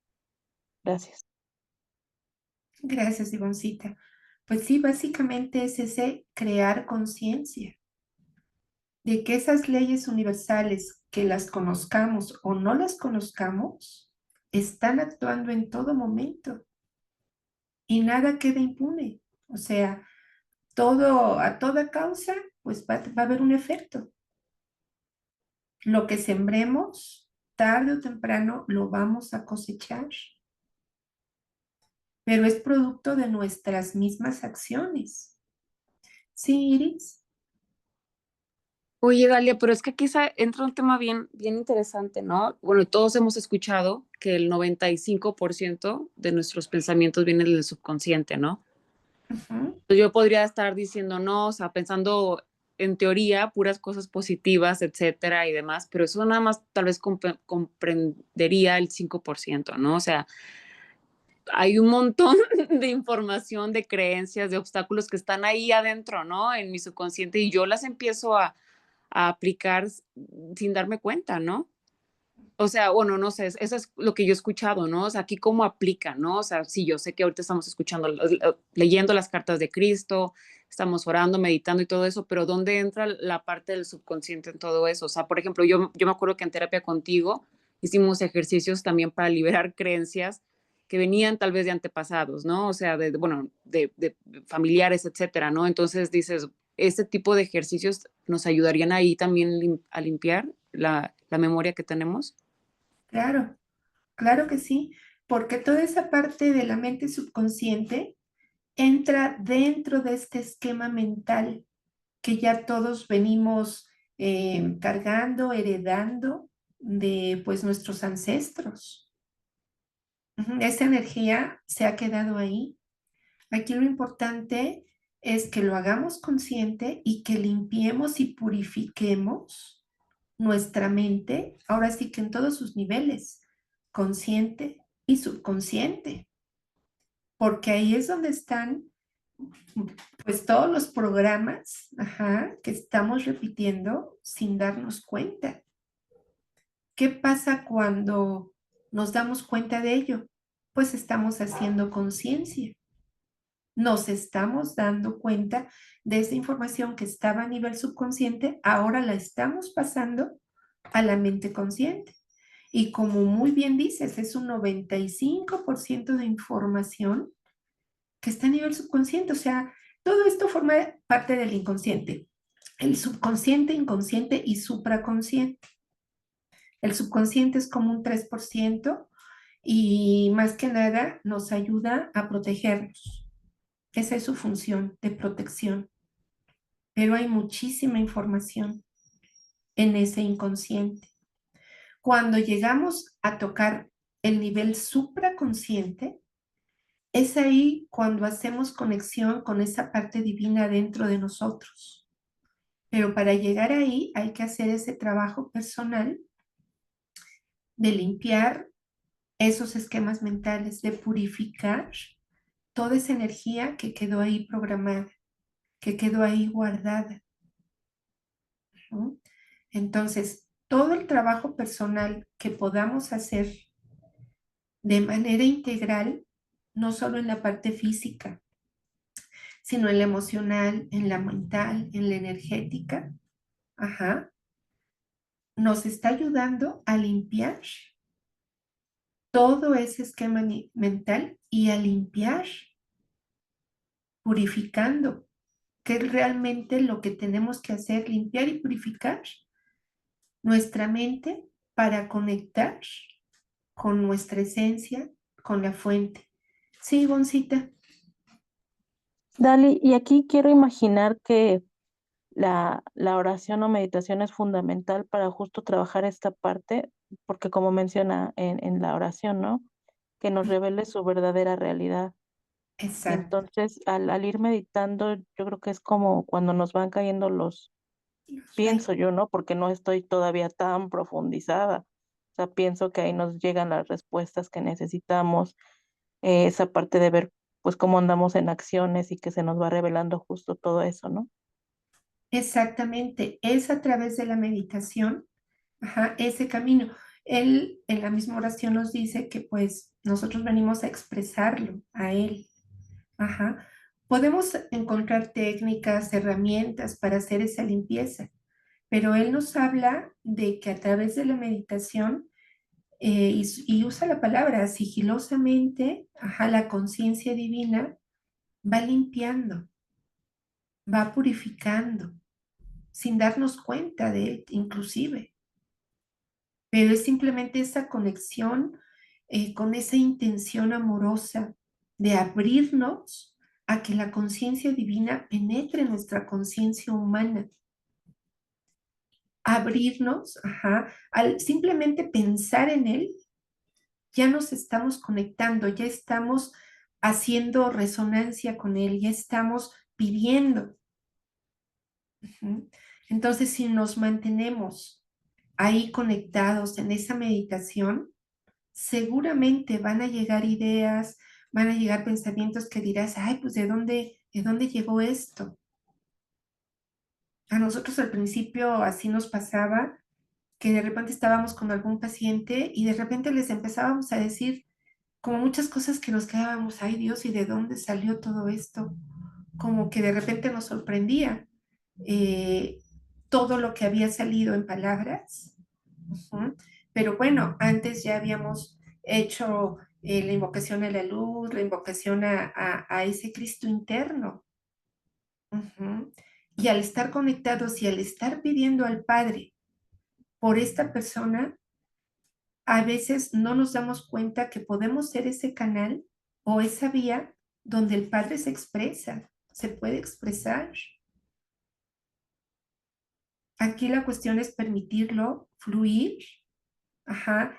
Gracias. Gracias, Ivoncita. Pues sí, básicamente es ese crear conciencia de que esas leyes universales, que las conozcamos o no las conozcamos, están actuando en todo momento y nada queda impune. O sea, a toda causa, pues va a haber un efecto. Lo que sembremos, tarde o temprano, lo vamos a cosechar, pero es producto de nuestras mismas acciones. ¿Sí, Iris? Oye, Dalia, pero es que quizá entra un tema bien, bien interesante, ¿no? Bueno, todos hemos escuchado que el 95% de nuestros pensamientos vienen del subconsciente, ¿no? Ujú. Yo podría estar diciendo, no, o sea, pensando en teoría puras cosas positivas, etcétera y demás, pero eso nada más tal vez comprendería el 5%, ¿no? O sea, hay un montón de información, de creencias, de obstáculos que están ahí adentro, ¿no? En mi subconsciente y yo las empiezo a aplicar sin darme cuenta, ¿no? O sea, bueno, no sé, eso es lo que yo he escuchado, ¿no? O sea, aquí cómo aplica, ¿no? O sea, sí, yo sé que ahorita estamos escuchando, leyendo las cartas de Cristo, estamos orando, meditando y todo eso, pero ¿dónde entra la parte del subconsciente en todo eso? O sea, por ejemplo, yo me acuerdo que en terapia contigo hicimos ejercicios también para liberar creencias que venían tal vez de antepasados, ¿no? O sea, bueno, de familiares, etcétera, ¿no? Entonces dices, este tipo de ejercicios nos ayudarían ahí también a limpiar la memoria que tenemos. Claro, claro que sí, porque toda esa parte de la mente subconsciente entra dentro de este esquema mental que ya todos venimos cargando, heredando, de pues nuestros ancestros. Esa energía se ha quedado ahí. Aquí lo importante es que lo hagamos consciente y que limpiemos y purifiquemos nuestra mente, ahora sí que en todos sus niveles, consciente y subconsciente, porque ahí es donde están pues todos los programas, que estamos repitiendo sin darnos cuenta. ¿Qué pasa cuando nos damos cuenta de ello? Pues estamos haciendo conciencia. Nos estamos dando cuenta de esa información que estaba a nivel subconsciente, ahora la estamos pasando a la mente consciente. Y como muy bien dices, es un 95% de información que está a nivel subconsciente. O sea, todo esto forma parte del inconsciente. El subconsciente, inconsciente y supraconsciente. El subconsciente es como un 3% y más que nada nos ayuda a protegernos. Esa es su función de protección. Pero hay muchísima información en ese inconsciente. Cuando llegamos a tocar el nivel supraconsciente, es ahí cuando hacemos conexión con esa parte divina dentro de nosotros. Pero para llegar ahí hay que hacer ese trabajo personal de limpiar esos esquemas mentales, de purificar toda esa energía que quedó ahí programada, que quedó ahí guardada. ¿No? Entonces, todo el trabajo personal que podamos hacer de manera integral, no solo en la parte física, sino en la emocional, en la mental, en la energética, nos está ayudando a limpiar todo ese esquema mental y a limpiar, purificando, que es realmente lo que tenemos que hacer, limpiar y purificar nuestra mente para conectar con nuestra esencia, con la fuente. Sí, Goncita. Dali, y aquí quiero imaginar que la oración o meditación es fundamental para justo trabajar esta parte, porque como menciona en la oración, ¿no? Que nos revele su verdadera realidad. Y Exacto. entonces al ir meditando, yo creo que es como cuando nos van cayendo pienso yo, ¿no? Porque no estoy todavía tan profundizada. O sea, pienso que ahí nos llegan las respuestas que necesitamos, esa parte de ver pues cómo andamos en acciones y que se nos va revelando justo todo eso, ¿no? Exactamente, es a través de la meditación, ese camino. Él en la misma oración nos dice que pues nosotros venimos a expresarlo a él. Podemos encontrar técnicas, herramientas para hacer esa limpieza, pero él nos habla de que a través de la meditación, y usa la palabra sigilosamente, la conciencia divina va limpiando, va purificando, sin darnos cuenta de él, inclusive. Pero es simplemente esa conexión con esa intención amorosa de abrirnos a que la conciencia divina penetre nuestra conciencia humana. Abrirnos, al simplemente pensar en él, ya nos estamos conectando, ya estamos haciendo resonancia con él, ya estamos pidiendo. Entonces, si nos mantenemos ahí conectados en esa meditación, seguramente van a llegar ideas, van a llegar pensamientos que dirás, ay, pues de dónde llegó esto? A nosotros al principio así nos pasaba, que de repente estábamos con algún paciente y de repente les empezábamos a decir como muchas cosas que nos quedábamos, ay Dios, ¿y de dónde salió todo esto? Como que de repente nos sorprendía todo lo que había salido en palabras. Pero bueno, antes ya habíamos hecho la invocación a la luz, la invocación a ese Cristo interno. Y al estar conectados y al estar pidiendo al Padre por esta persona, a veces no nos damos cuenta que podemos ser ese canal o esa vía donde el Padre se expresa, se puede expresar. Aquí la cuestión es permitirlo fluir Ajá,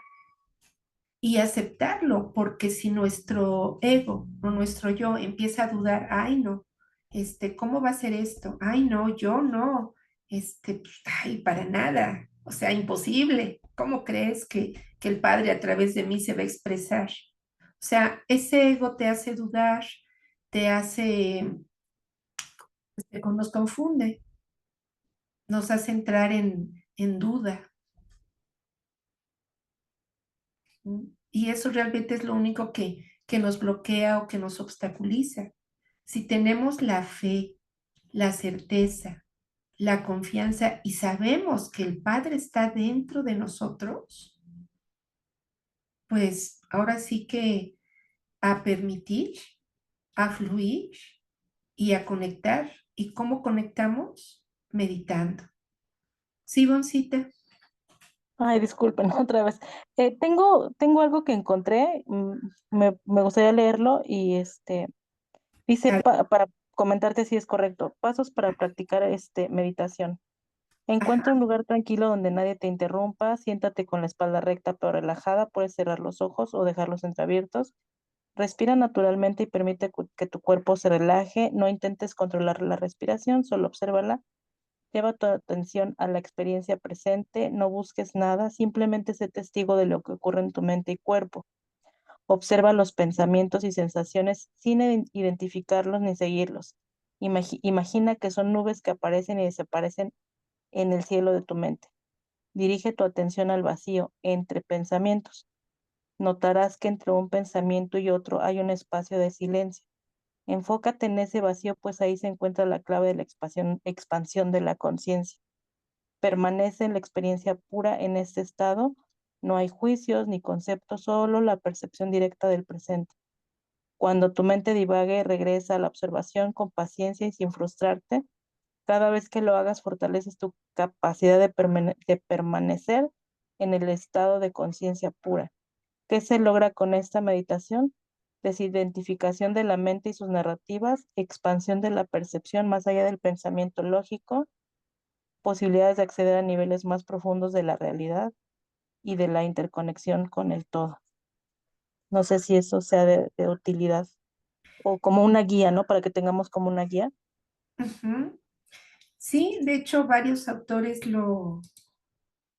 y aceptarlo, porque si nuestro ego o nuestro yo empieza a dudar, ay no, ¿cómo va a ser esto? Ay no, yo no, pues, ay, para nada, o sea, imposible. ¿Cómo crees que el Padre a través de mí se va a expresar? O sea, ese ego te hace dudar, te hace, nos confunde, nos hace entrar en duda. Y eso realmente es lo único que nos bloquea o que nos obstaculiza. Si tenemos la fe, la certeza, la confianza y sabemos que el Padre está dentro de nosotros, pues ahora sí que a permitir, a fluir y a conectar. ¿Y cómo conectamos? Meditando. Sí, Boncita. Ay, disculpen otra vez. Tengo algo que encontré, me gustaría leerlo y dice para comentarte si es correcto. Pasos para practicar meditación. Encuentra Ajá, un lugar tranquilo donde nadie te interrumpa, siéntate con la espalda recta pero relajada, puedes cerrar los ojos o dejarlos entreabiertos. Respira naturalmente y permite que tu cuerpo se relaje, no intentes controlar la respiración, solo obsérvala. Lleva tu atención a la experiencia presente, no busques nada, simplemente sé testigo de lo que ocurre en tu mente y cuerpo. Observa los pensamientos y sensaciones sin identificarlos ni seguirlos. Imagina que son nubes que aparecen y desaparecen en el cielo de tu mente. Dirige tu atención al vacío, entre pensamientos. Notarás que entre un pensamiento y otro hay un espacio de silencio. Enfócate en ese vacío, pues ahí se encuentra la clave de la expansión de la conciencia. Permanece en la experiencia pura en este estado. No hay juicios ni conceptos, solo la percepción directa del presente. Cuando tu mente divague, regresa a la observación con paciencia y sin frustrarte. Cada vez que lo hagas, fortaleces tu capacidad de permanecer en el estado de conciencia pura. ¿Qué se logra con esta meditación? Desidentificación de la mente y sus narrativas, expansión de la percepción más allá del pensamiento lógico, posibilidades de acceder a niveles más profundos de la realidad y de la interconexión con el todo. No sé si eso sea de utilidad o como una guía, ¿no? Para que tengamos como una guía. ujú. Sí, de hecho, varios autores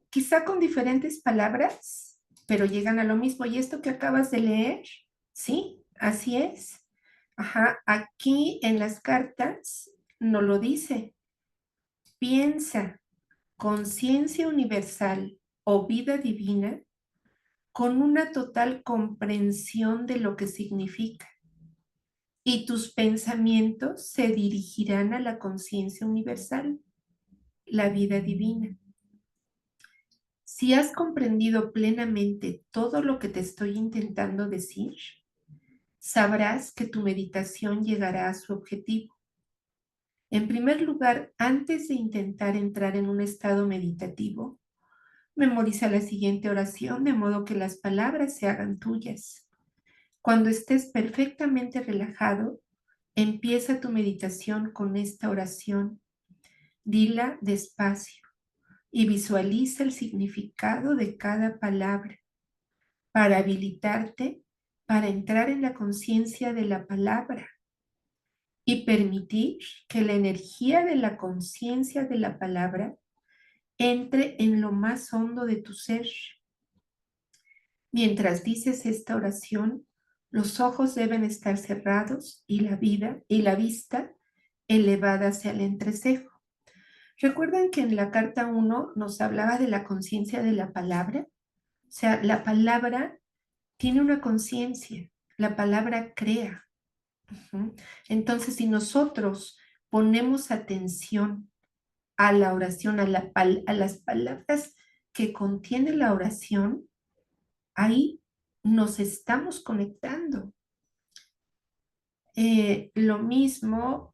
quizá con diferentes palabras, pero llegan a lo mismo. Y esto que acabas de leer, sí, así es. Ajá, aquí en las cartas nos lo dice. Piensa, conciencia universal o vida divina con una total comprensión de lo que significa. Y tus pensamientos se dirigirán a la conciencia universal, la vida divina. Si has comprendido plenamente todo lo que te estoy intentando decir, sabrás que tu meditación llegará a su objetivo. En primer lugar, antes de intentar entrar en un estado meditativo, memoriza la siguiente oración de modo que las palabras se hagan tuyas. Cuando estés perfectamente relajado, empieza tu meditación con esta oración. Dila despacio y visualiza el significado de cada palabra para habilitarte para entrar en la conciencia de la palabra y permitir que la energía de la conciencia de la palabra entre en lo más hondo de tu ser. Mientras dices esta oración, los ojos deben estar cerrados y la vista elevada hacia el entrecejo. ¿Recuerdan que en la carta 1 nos hablaba de la conciencia de la palabra? O sea, la palabra tiene una conciencia, la palabra crea. Entonces, si nosotros ponemos atención a la oración, a las palabras que contiene la oración, ahí nos estamos conectando. Lo mismo,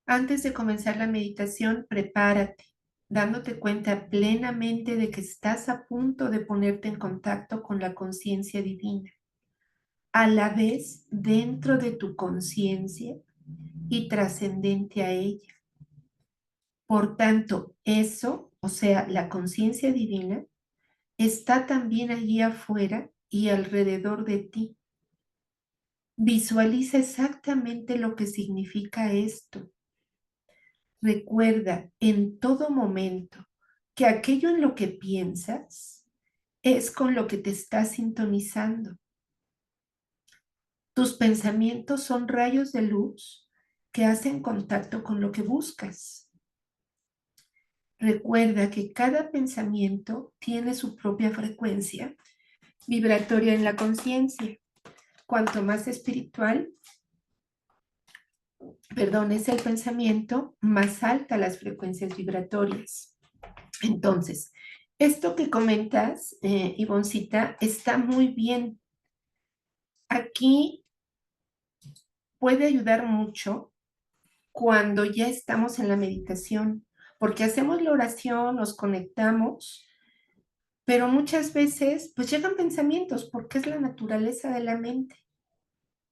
antes de comenzar la meditación, prepárate, dándote cuenta plenamente de que estás a punto de ponerte en contacto con la conciencia divina, a la vez dentro de tu conciencia y trascendente a ella. Por tanto, eso o sea, la conciencia divina, está también allí afuera y alrededor de ti. Visualiza exactamente lo que significa esto. Recuerda en todo momento que aquello en lo que piensas es con lo que te estás sintonizando. Tus pensamientos son rayos de luz que hacen contacto con lo que buscas. Recuerda que cada pensamiento tiene su propia frecuencia vibratoria en la conciencia. Cuanto más espiritual, es el pensamiento, más alta las frecuencias vibratorias. Entonces, esto que comentas, Ivoncita, está muy bien. Aquí puede ayudar mucho cuando ya estamos en la meditación, porque hacemos la oración, nos conectamos, pero muchas veces pues llegan pensamientos, porque es la naturaleza de la mente,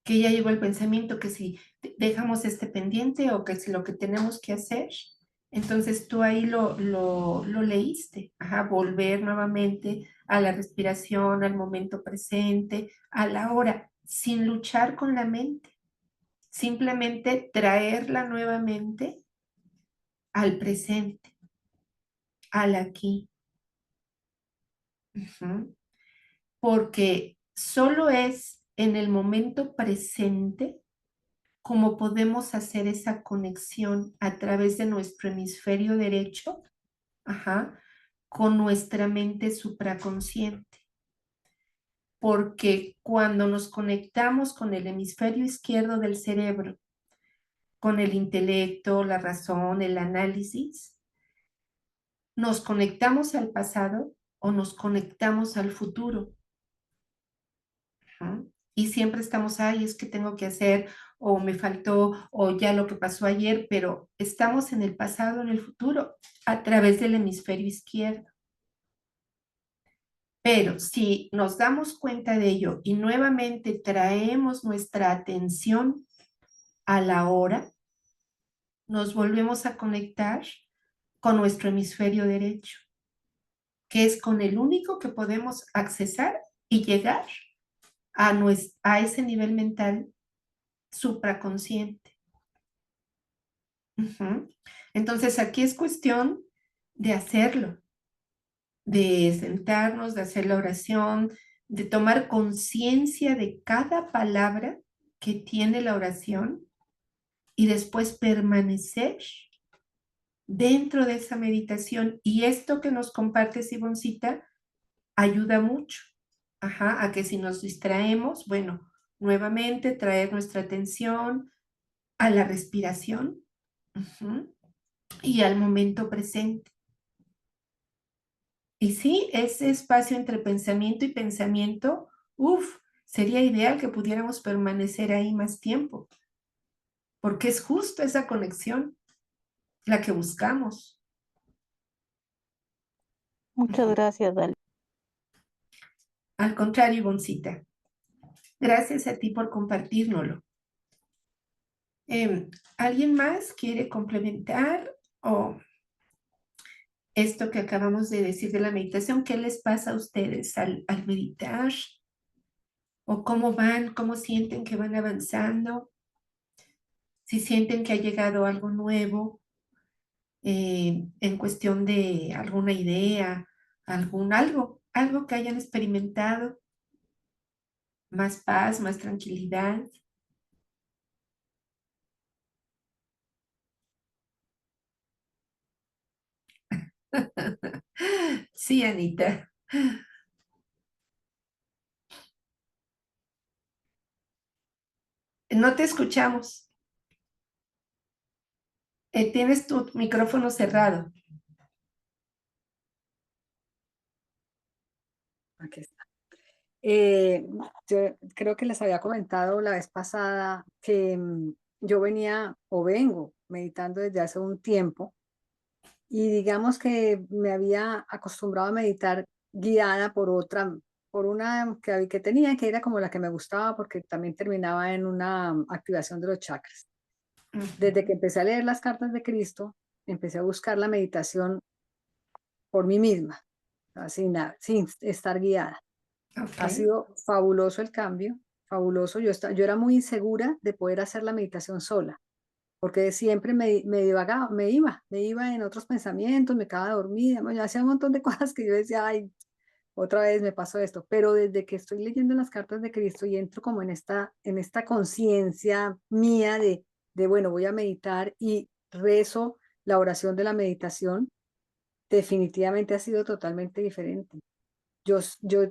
que ya llegó el pensamiento que si dejamos este pendiente o que es lo que tenemos que hacer. Entonces tú ahí lo leíste, volver nuevamente a la respiración, al momento presente, a la hora, sin luchar con la mente, simplemente traerla nuevamente al presente, al aquí. Porque solo es en el momento presente como podemos hacer esa conexión a través de nuestro hemisferio derecho, con nuestra mente supraconsciente. Porque cuando nos conectamos con el hemisferio izquierdo del cerebro, con el intelecto, la razón, el análisis, nos conectamos al pasado o nos conectamos al futuro. Y siempre estamos, ay, es que tengo que hacer, o me faltó, o ya lo que pasó ayer, pero estamos en el pasado, en el futuro, a través del hemisferio izquierdo. Pero si nos damos cuenta de ello y nuevamente traemos nuestra atención a la hora, nos volvemos a conectar con nuestro hemisferio derecho, que es con el único que podemos accesar y llegar a ese nivel mental supraconsciente. Entonces aquí es cuestión de hacerlo, de sentarnos, de hacer la oración, de tomar conciencia de cada palabra que tiene la oración y después permanecer dentro de esa meditación. Y esto que nos compartes, Ivoncita, ayuda mucho, a que si nos distraemos, bueno, nuevamente traer nuestra atención a la respiración y al momento presente. Y sí, ese espacio entre pensamiento y pensamiento, sería ideal que pudiéramos permanecer ahí más tiempo, porque es justo esa conexión la que buscamos. Muchas gracias, Dali. Al contrario, Ivoncita, gracias a ti por compartírnoslo. ¿Alguien más quiere complementar o esto que acabamos de decir de la meditación? ¿Qué les pasa a ustedes al meditar? ¿O cómo van? ¿Cómo sienten que van avanzando? Si sienten que ha llegado algo nuevo en cuestión de alguna idea, algo que hayan experimentado, más paz, más tranquilidad. Sí, Anita. No te escuchamos. Tienes tu micrófono cerrado. Aquí está. Yo creo que les había comentado la vez pasada que yo venía o vengo meditando desde hace un tiempo y digamos que me había acostumbrado a meditar guiada por una que tenía, que era como la que me gustaba porque también terminaba en una activación de los chakras. Desde que empecé a leer las cartas de Cristo, empecé a buscar la meditación por mí misma, sin estar guiada. Ha Ok. sido fabuloso el cambio, fabuloso. Yo era muy insegura de poder hacer la meditación sola, porque siempre me divagaba, me iba en otros pensamientos, me quedaba dormida, yo hacía un montón de cosas que yo decía, ay, otra vez me pasó esto, pero desde que estoy leyendo las cartas de Cristo y entro como en esta conciencia mía bueno, voy a meditar y rezo la oración de la meditación, definitivamente ha sido totalmente diferente. Yo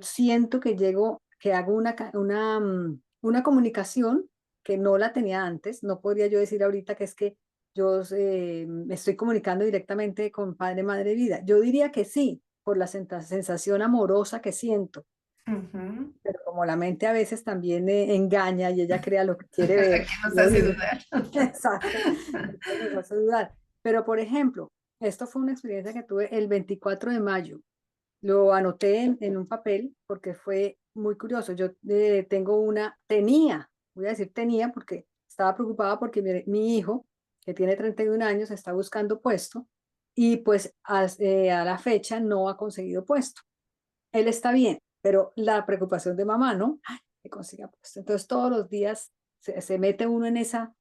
siento que llego, que hago una comunicación que no la tenía antes. No podría yo decir ahorita que es que yo me estoy comunicando directamente con Padre, Madre, Vida. Yo diría que sí, por la sensación amorosa que siento, Ujú. pero como la mente a veces también engaña y ella crea lo que quiere La ver, que nos lo hace digo. dudar. Exacto, entonces nos hace dudar. Pero por ejemplo, esto fue una experiencia que tuve el 24 de mayo. Lo anoté en un papel porque fue muy curioso. Yo voy a decir tenía porque estaba preocupada porque mi hijo, que tiene 31 años, está buscando puesto y pues a la fecha no ha conseguido puesto. Él está bien, pero la preocupación de mamá, ¿no? Ay, que consiga puesto. Entonces todos los días se mete uno en esa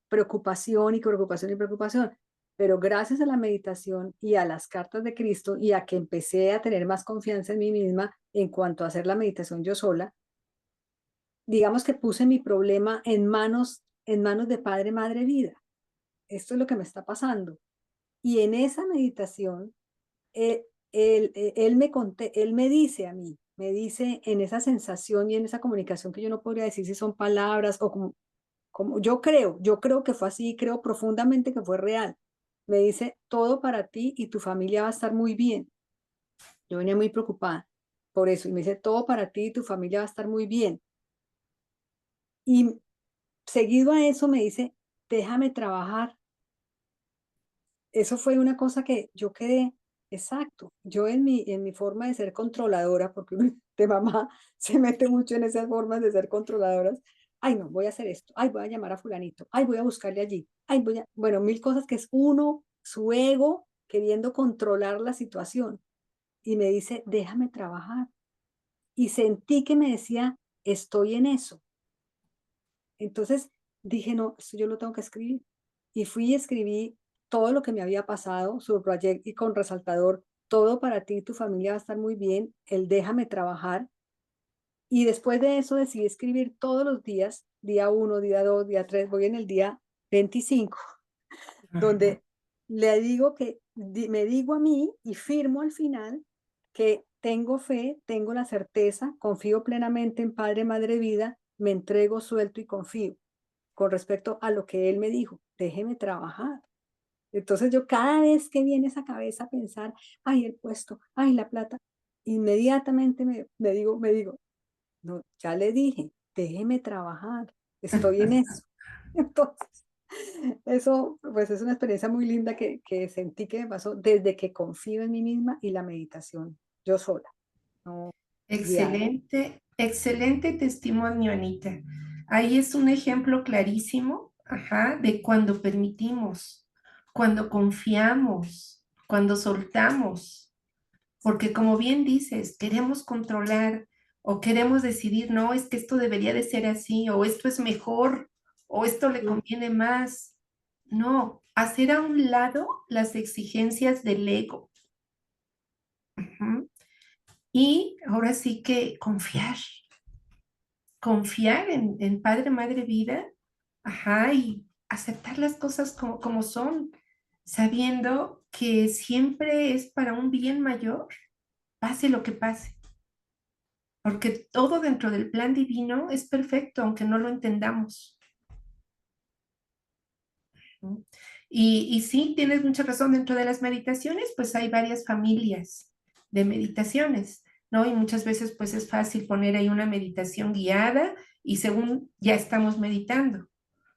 preocupación y preocupación y preocupación. Pero gracias a la meditación y a las cartas de Cristo y a que empecé a tener más confianza en mí misma en cuanto a hacer la meditación yo sola, digamos que puse mi problema en manos de Padre, Madre, Vida. Esto es lo que me está pasando. Y en esa meditación, él, él me dice a mí, me dice en esa sensación y en esa comunicación que yo no podría decir si son palabras o como yo creo que fue así, creo profundamente que fue real. Me dice, todo para ti y tu familia va a estar muy bien. Yo venía muy preocupada por eso y me dice, todo para ti y tu familia va a estar muy bien. Y seguido a eso me dice, déjame trabajar. Eso fue una cosa que yo quedé, exacto, yo en mi forma de ser controladora, porque uno de mamá se mete mucho en esas formas de ser controladoras. Ay, no, voy a hacer esto. Ay, voy a llamar a fulanito. Ay, voy a buscarle allí. Ay, bueno, mil cosas que es uno, su ego, queriendo controlar la situación. Y me dice, déjame trabajar. Y sentí que me decía, estoy en eso. Entonces dije, no, esto yo lo tengo que escribir. Y fui y escribí todo lo que me había pasado, subrayé y con resaltador, todo para ti y tu familia va a estar muy bien, el déjame trabajar. Y después de eso decidí escribir todos los días, día 1, día 2, día 3, voy en el día 25, donde le digo me digo a mí y firmo al final que tengo fe, tengo la certeza, confío plenamente en Padre, Madre, Vida, me entrego, suelto y confío con respecto a lo que él me dijo, déjeme trabajar. Entonces yo cada vez que viene esa cabeza a pensar, ay, el puesto, ay, la plata, inmediatamente me digo, no, ya le dije, déjeme trabajar, estoy en eso. Entonces, eso pues es una experiencia muy linda que sentí que me pasó desde que confío en mí misma y la meditación, yo sola, no guiada. Excelente, excelente testimonio, Anita. Ahí es un ejemplo clarísimo, ajá, de cuando permitimos, cuando confiamos, cuando soltamos, porque como bien dices, queremos controlar o queremos decidir, no, es que esto debería de ser así, o esto es mejor, o esto le conviene más. No, hacer a un lado las exigencias del ego. Ujú. Y ahora sí que confiar en Padre, Madre, Vida, ajá, y aceptar las cosas como son, sabiendo que siempre es para un bien mayor, pase lo que pase, porque todo dentro del plan divino es perfecto, aunque no lo entendamos. ¿No? Y sí, tienes mucha razón, dentro de las meditaciones, pues hay varias familias de meditaciones, ¿no? Y muchas veces pues es fácil poner ahí una meditación guiada y según ya estamos meditando,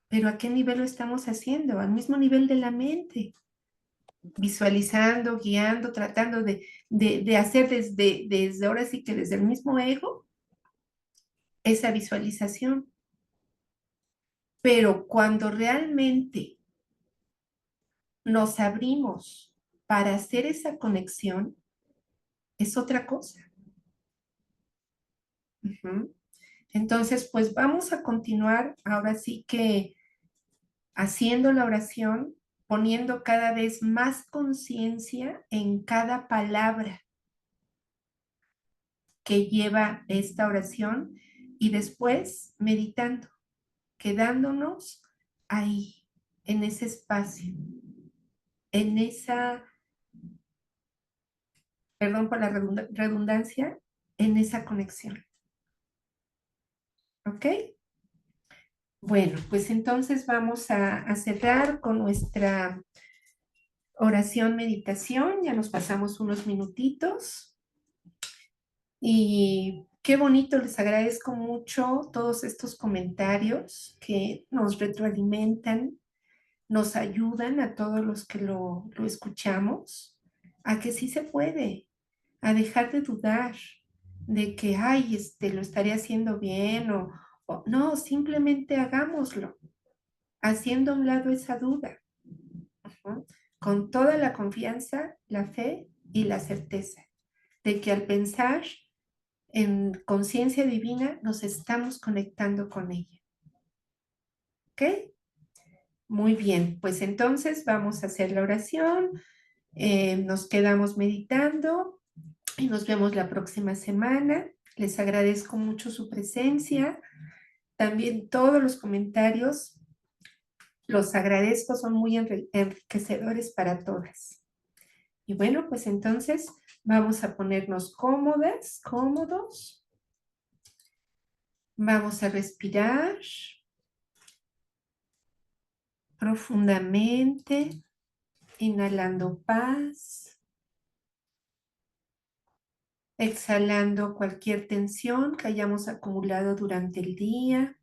pero ¿a qué nivel lo estamos haciendo? Al mismo nivel de la mente, visualizando, guiando, tratando de hacer desde ahora sí que desde el mismo ego esa visualización. Pero cuando realmente nos abrimos para hacer esa conexión es otra cosa. Ujú. Entonces, pues vamos a continuar ahora sí que haciendo la oración, poniendo cada vez más conciencia en cada palabra que lleva esta oración y después meditando, quedándonos ahí, en ese espacio, en esa, perdón por la redundancia, en esa conexión. ¿Ok? Bueno, pues entonces vamos a cerrar con nuestra oración, meditación. Ya nos pasamos unos minutitos. Y qué bonito, les agradezco mucho todos estos comentarios que nos retroalimentan, nos ayudan a todos los que lo escuchamos, a que sí se puede, a dejar de dudar de que, ay, lo estaré haciendo bien o no, simplemente hagámoslo, haciendo a un lado esa duda, ¿no? Con toda la confianza, la fe y la certeza de que al pensar en conciencia divina nos estamos conectando con ella. ¿Ok? Muy bien, pues entonces vamos a hacer la oración, nos quedamos meditando y nos vemos la próxima semana. Les agradezco mucho su presencia, también todos los comentarios, los agradezco, son muy enriquecedores para todas. Y bueno, pues entonces vamos a ponernos cómodas, cómodos. Vamos a respirar profundamente, inhalando paz, exhalando cualquier tensión que hayamos acumulado durante el día.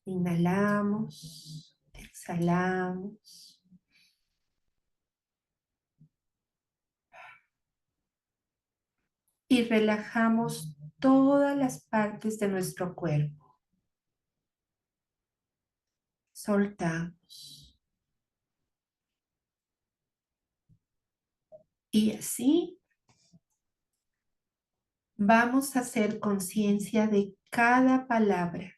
Inhalamos, exhalamos. Y relajamos todas las partes de nuestro cuerpo. Soltamos. Y así vamos a hacer conciencia de cada palabra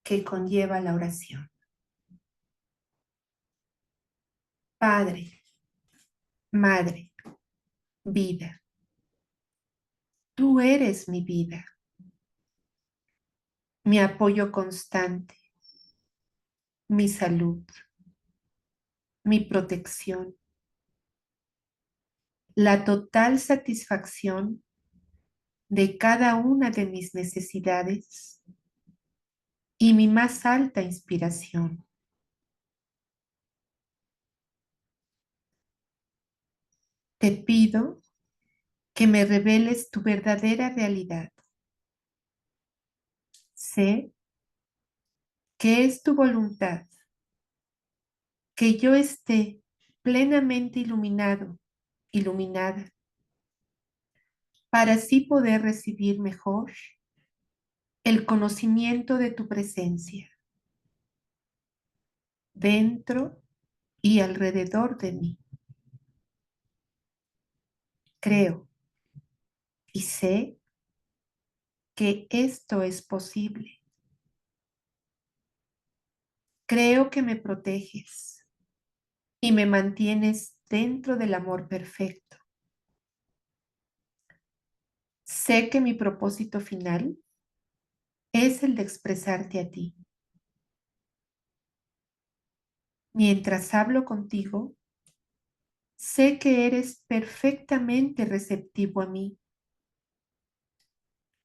que conlleva la oración. Padre, Madre, vida. Tú eres mi vida, mi apoyo constante, mi salud, mi protección, la total satisfacción de cada una de mis necesidades y mi más alta inspiración. Te pido que me reveles tu verdadera realidad. Sé que es tu voluntad que yo esté plenamente iluminado, iluminada, para así poder recibir mejor el conocimiento de tu presencia dentro y alrededor de mí. Creo y sé que esto es posible. Creo que me proteges y me mantienes dentro del amor perfecto. Sé que mi propósito final es el de expresarte a ti. Mientras hablo contigo, sé que eres perfectamente receptivo a mí,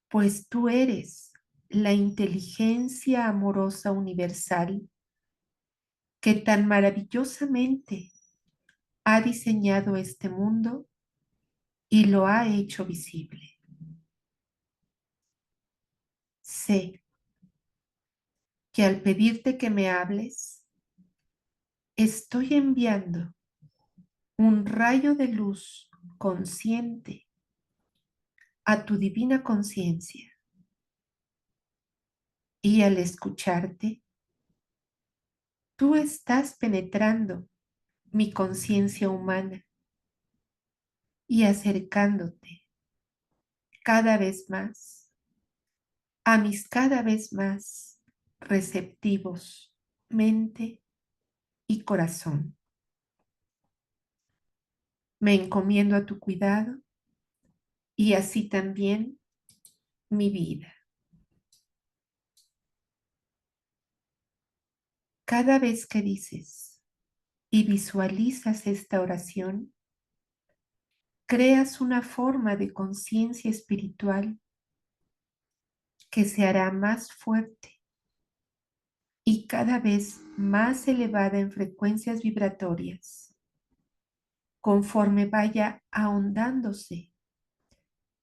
pues tú eres la inteligencia amorosa universal que tan maravillosamente ha diseñado este mundo y lo ha hecho visible. Sé que al pedirte que me hables, estoy enviando un rayo de luz consciente a tu divina conciencia Y al escucharte, tú estás penetrando mi conciencia humana y acercándote cada vez más a mis cada vez más receptivos mente y corazón. Me encomiendo a tu cuidado y así también mi vida. Cada vez que dices y visualizas esta oración, creas una forma de conciencia espiritual que se hará más fuerte y cada vez más elevada en frecuencias vibratorias, conforme vaya ahondándose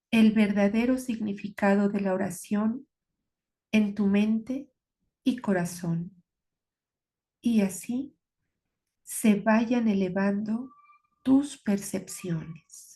el verdadero significado de la oración en tu mente y corazón, y así se vayan elevando tus percepciones.